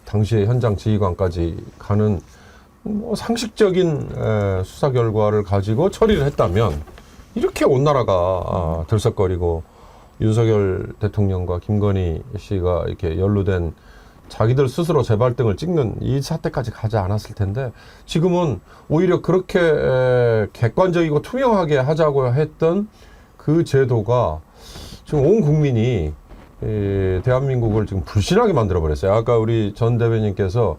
J: 당시의 현장 지휘관까지 가는 상식적인 수사 결과를 가지고 처리를 했다면 이렇게 온 나라가 들썩거리고 윤석열 대통령과 김건희 씨가 이렇게 연루된 자기들 스스로 재발등을 찍는 이 사태까지 가지 않았을 텐데 지금은 오히려 그렇게 객관적이고 투명하게 하자고 했던 그 제도가 지금 온 국민이 대한민국을 지금 불신하게 만들어버렸어요. 아까 우리 전 대변인께서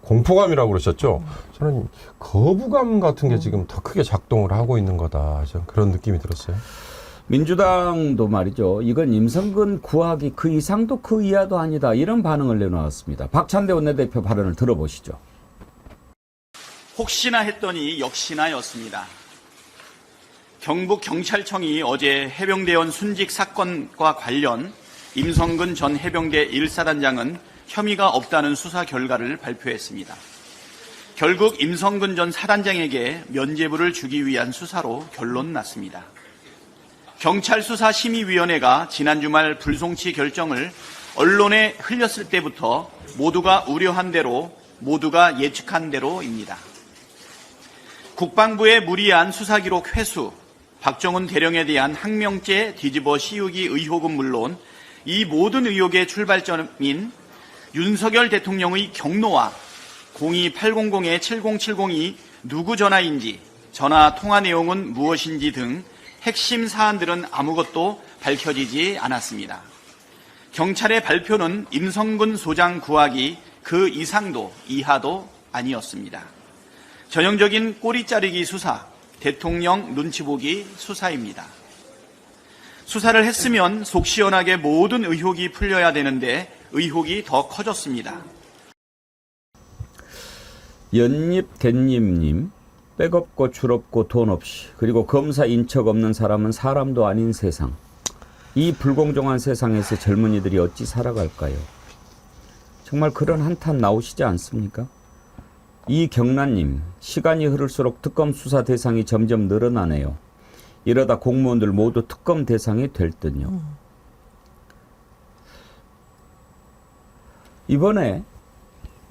J: 공포감이라고 그러셨죠. 저는 거부감 같은 게 지금 더 크게 작동을 하고 있는 거다. 저는 그런 느낌이 들었어요.
A: 민주당도 말이죠. 이건 임성근 구하기 그 이상도 그 이하도 아니다. 이런 반응을 내놓았습니다. 박찬대 원내대표 발언을 들어보시죠.
F: 혹시나 했더니 역시나였습니다. 경북경찰청이 어제 해병대원 순직 사건과 관련 임성근 전 해병대 1사단장은 혐의가 없다는 수사 결과를 발표했습니다. 결국 임성근 전 사단장에게 면죄부를 주기 위한 수사로 결론 났습니다. 경찰수사심의위원회가 지난 주말 불송치 결정을 언론에 흘렸을 때부터 모두가 우려한 대로, 모두가 예측한 대로입니다. 국방부의 무리한 수사기록 회수, 박정훈 대령에 대한 항명죄 뒤집어 씌우기 의혹은 물론 이 모든 의혹의 출발점인 윤석열 대통령의 경로와 02-800-7070이 누구 전화인지, 전화 통화 내용은 무엇인지 등 핵심 사안들은 아무것도 밝혀지지 않았습니다. 경찰의 발표는 임성근 소장 구하기 그 이상도 이하도 아니었습니다. 전형적인 꼬리 자르기 수사, 대통령 눈치 보기 수사입니다. 수사를 했으면 속 시원하게 모든 의혹이 풀려야 되는데 의혹이 더 커졌습니다.
A: 연잎된잎님, 백 없고 줄 없고 돈 없이, 그리고 검사 인척 없는 사람은 사람도 아닌 세상. 이 불공정한 세상에서 젊은이들이 어찌 살아갈까요? 정말 그런 한탄 나오시지 않습니까? 이경란님, 시간이 흐를수록 특검 수사 대상이 점점 늘어나네요. 이러다 공무원들 모두 특검 대상이 될 듯요. 이번에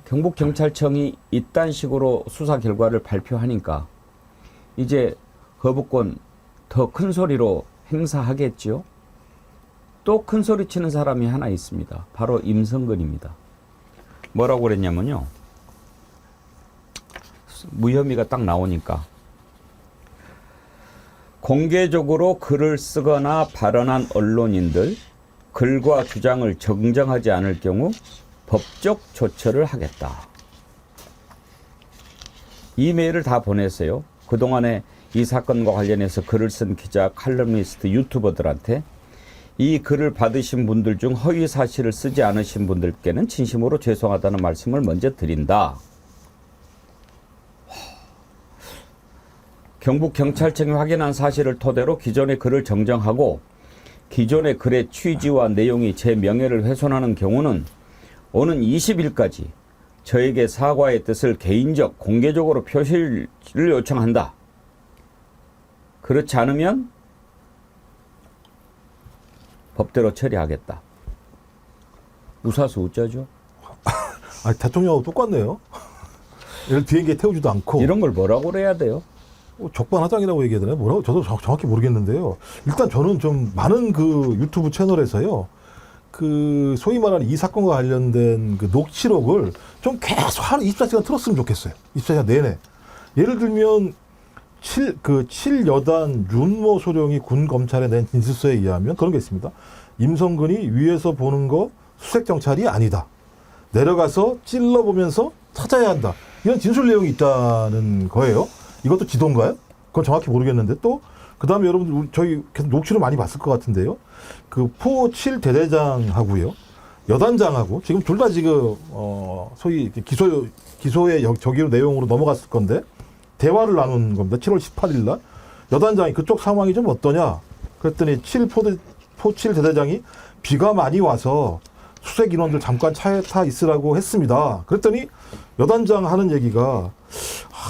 A: 경북경찰청이 이딴 식으로 수사 결과를 발표하니까 이제 거부권 더 큰 소리로 행사하겠죠. 또 큰 소리 치는 사람이 하나 있습니다. 바로 임성근입니다. 뭐라고 그랬냐면요. 무혐의가 딱 나오니까 공개적으로 글을 쓰거나 발언한 언론인들 글과 주장을 정정하지 않을 경우 법적 조처를 하겠다. 이메일을 다 보냈어요. 그동안에 이 사건과 관련해서 글을 쓴 기자, 칼럼니스트, 유튜버들한테 이 글을 받으신 분들 중 허위 사실을 쓰지 않으신 분들께는 진심으로 죄송하다는 말씀을 먼저 드린다. 경북경찰청이 확인한 사실을 토대로 기존의 글을 정정하고 기존의 글의 취지와 내용이 제 명예를 훼손하는 경우는 오는 20일까지 저에게 사과의 뜻을 개인적, 공개적으로 표시를 요청한다. 그렇지 않으면 법대로 처리하겠다. 웃어서 웃자죠.
H: 아, 대통령하고 똑같네요. 얘를 비행기에 태우지도 않고.
A: 이런 걸 뭐라고 그래야 돼요?
H: 적반하장이라고 얘기해야 되나요? 뭐라고? 저도 정확히 모르겠는데요. 일단 저는 좀 많은 그 유튜브 채널에서요. 그 소위 말하는 이 사건과 관련된 그 녹취록을 좀 계속 하루 24시간 틀었으면 좋겠어요. 24시간 내내. 예를 들면 7여단 윤모 소령이 군 검찰에 낸 진술서에 의하면 그런 게 있습니다. 임성근이 위에서 보는 거 수색 정찰이 아니다. 내려가서 찔러보면서 찾아야 한다. 이런 진술 내용이 있다는 거예요. 이것도 지도인가요? 그건 정확히 모르겠는데 또 그다음에 여러분 저희 계속 녹취를 많이 봤을 것 같은데요. 그 포 7 대대장하고요. 여단장하고 지금 둘 다 지금 소위 기소의 저기로 내용으로 넘어갔을 건데 대화를 나눈 겁니다. 7월 18일 날 여단장이 그쪽 상황이 좀 어떠냐? 그랬더니 7 대대장이 비가 많이 와서 수색 인원들 잠깐 차에 타 있으라고 했습니다. 그랬더니 여단장 하는 얘기가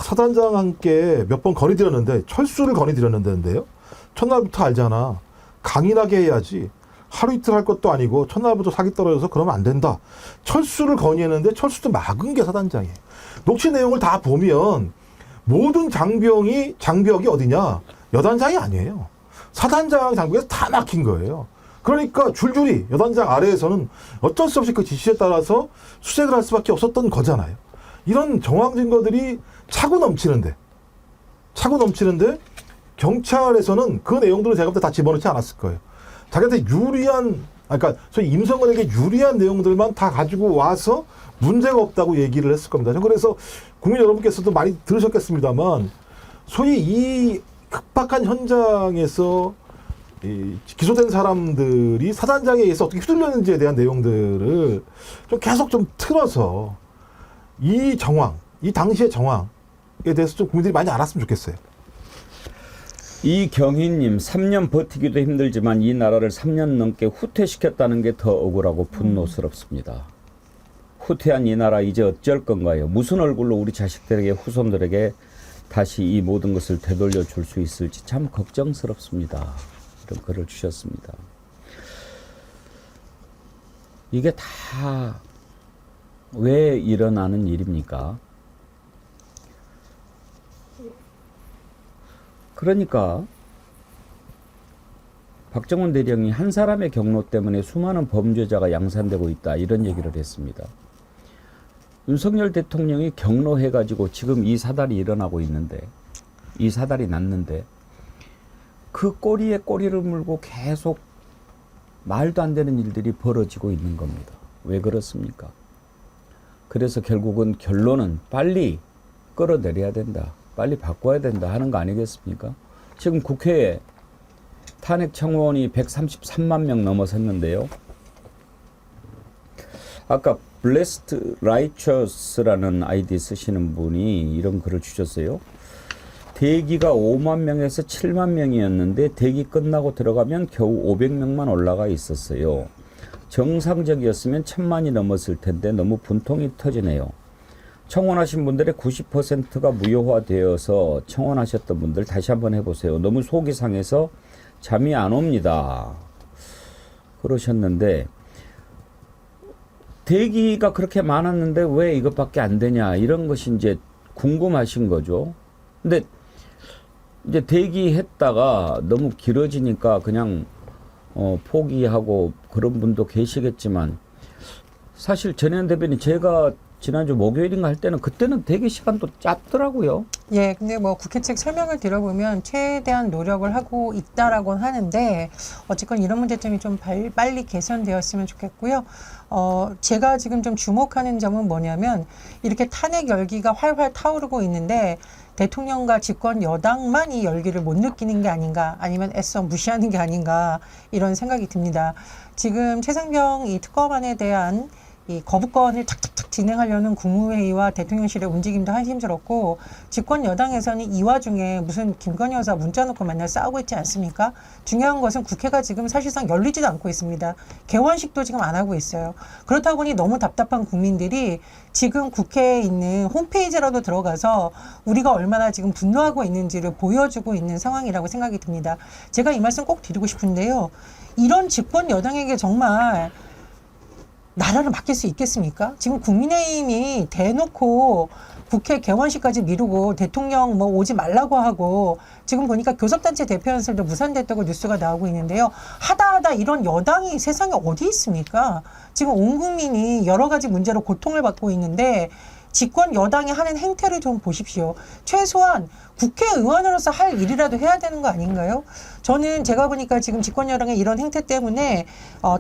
H: 사단장 함께 몇 번 건의드렸는데 철수를 건의드렸는데요. 첫날부터 알잖아. 강인하게 해야지. 하루 이틀 할 것도 아니고 첫날부터 사기 떨어져서 그러면 안 된다. 철수를 건의했는데 철수도 막은 게 사단장이에요. 녹취 내용을 다 보면 모든 장벽이 어디냐? 여단장이 아니에요. 사단장 장벽에서 다 막힌 거예요. 그러니까 줄줄이 여단장 아래에서는 어쩔 수 없이 그 지시에 따라서 수색을 할 수밖에 없었던 거잖아요. 이런 정황 증거들이 차고 넘치는데 경찰에서는 그 내용들을 제가 볼 때 다 집어넣지 않았을 거예요. 자기한테 유리한, 그러니까 소위 임성근에게 유리한 내용들만 다 가지고 와서 문제가 없다고 얘기를 했을 겁니다. 그래서 국민 여러분께서도 많이 들으셨겠습니다만 소위 이 급박한 현장에서 이 기소된 사람들이 사단장에 의해서 어떻게 휘둘렸는지에 대한 내용들을 좀 계속 좀 틀어서 이 정황, 이 당시의 정황에 대해서 좀 국민들이 많이 알았으면 좋겠어요.
A: 이경희님, 3년 버티기도 힘들지만 이 나라를 3년 넘게 후퇴시켰다는 게 더 억울하고 분노스럽습니다. 후퇴한 이 나라 이제 어쩔 건가요? 무슨 얼굴로 우리 자식들에게, 후손들에게 다시 이 모든 것을 되돌려 줄 수 있을지 참 걱정스럽습니다. 이런 글을 주셨습니다. 이게 다 왜 일어나는 일입니까? 그러니까 박정훈 대령이 한 사람의 경로 때문에 수많은 범죄자가 양산되고 있다, 이런 얘기를 했습니다. 윤석열 대통령이 경로해가지고 지금 이 사달이 일어나고 있는데, 이 사달이 났는데 그 꼬리에 꼬리를 물고 계속 말도 안 되는 일들이 벌어지고 있는 겁니다. 왜 그렇습니까? 그래서 결국은 결론은 빨리 끌어내려야 된다, 빨리 바꿔야 된다 하는 거 아니겠습니까? 지금 국회에 탄핵 청원이 133만 명 넘어섰는데요. 아까 블레스트 라이처스라는 아이디 쓰시는 분이 이런 글을 주셨어요. 대기가 5만 명에서 7만 명이었는데 대기 끝나고 들어가면 겨우 500명만 올라가 있었어요. 정상적이었으면 1000만이 넘었을 텐데 너무 분통이 터지네요. 청원하신 분들의 90%가 무효화되어서 청원하셨던 분들 다시 한번 해보세요. 너무 속이 상해서 잠이 안 옵니다. 그러셨는데 대기가 그렇게 많았는데 왜 이것밖에 안 되냐, 이런 것이 이제 궁금하신 거죠. 근데 이제 대기했다가 너무 길어지니까 그냥 포기하고 그런 분도 계시겠지만, 사실 전현 대변인, 제가 지난주 목요일인가 할 때는 그때는 대기 시간도 짧더라고요.
I: 예, 근데 뭐 국회 측 설명을 들어보면 최대한 노력을 하고 있다라고 하는데 어쨌건 이런 문제점이 좀 빨리 개선되었으면 좋겠고요. 제가 지금 좀 주목하는 점은 뭐냐면 이렇게 탄핵 열기가 활활 타오르고 있는데 대통령과 집권 여당만 이 열기를 못 느끼는 게 아닌가, 아니면 애써 무시하는 게 아닌가, 이런 생각이 듭니다. 지금 최상병 이 특검안에 대한 이 거부권을 탁탁탁 진행하려는 국무회의와 대통령실의 움직임도 한심스럽고, 집권 여당에서는 이 와중에 무슨 김건희 여사 문자 놓고 맨날 싸우고 있지 않습니까? 중요한 것은 국회가 지금 사실상 열리지도 않고 있습니다. 개원식도 지금 안 하고 있어요. 그렇다 보니 너무 답답한 국민들이 지금 국회에 있는 홈페이지라도 들어가서 우리가 얼마나 지금 분노하고 있는지를 보여주고 있는 상황이라고 생각이 듭니다. 제가 이 말씀 꼭 드리고 싶은데요. 이런 집권 여당에게 정말 나라를 맡길 수 있겠습니까? 지금 국민의힘이 대놓고 국회 개원식까지 미루고 대통령 뭐 오지 말라고 하고, 지금 보니까 교섭단체 대표 연설도 무산됐다고 뉴스가 나오고 있는데요. 하다 이런 여당이 세상에 어디 있습니까? 지금 온 국민이 여러 가지 문제로 고통을 받고 있는데 집권 여당이 하는 행태를 좀 보십시오. 최소한 국회의원으로서 할 일이라도 해야 되는 거 아닌가요? 저는 제가 보니까 지금 집권 여당의 이런 행태 때문에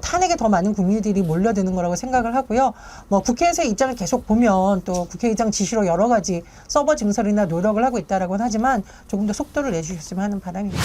I: 탄핵에 더 많은 국민들이 몰려드는 거라고 생각을 하고요. 뭐 국회에서의 입장을 계속 보면 또 국회의장 지시로 여러 가지 서버 증설이나 노력을 하고 있다라고는 하지만 조금 더 속도를 내주셨으면 하는 바람입니다.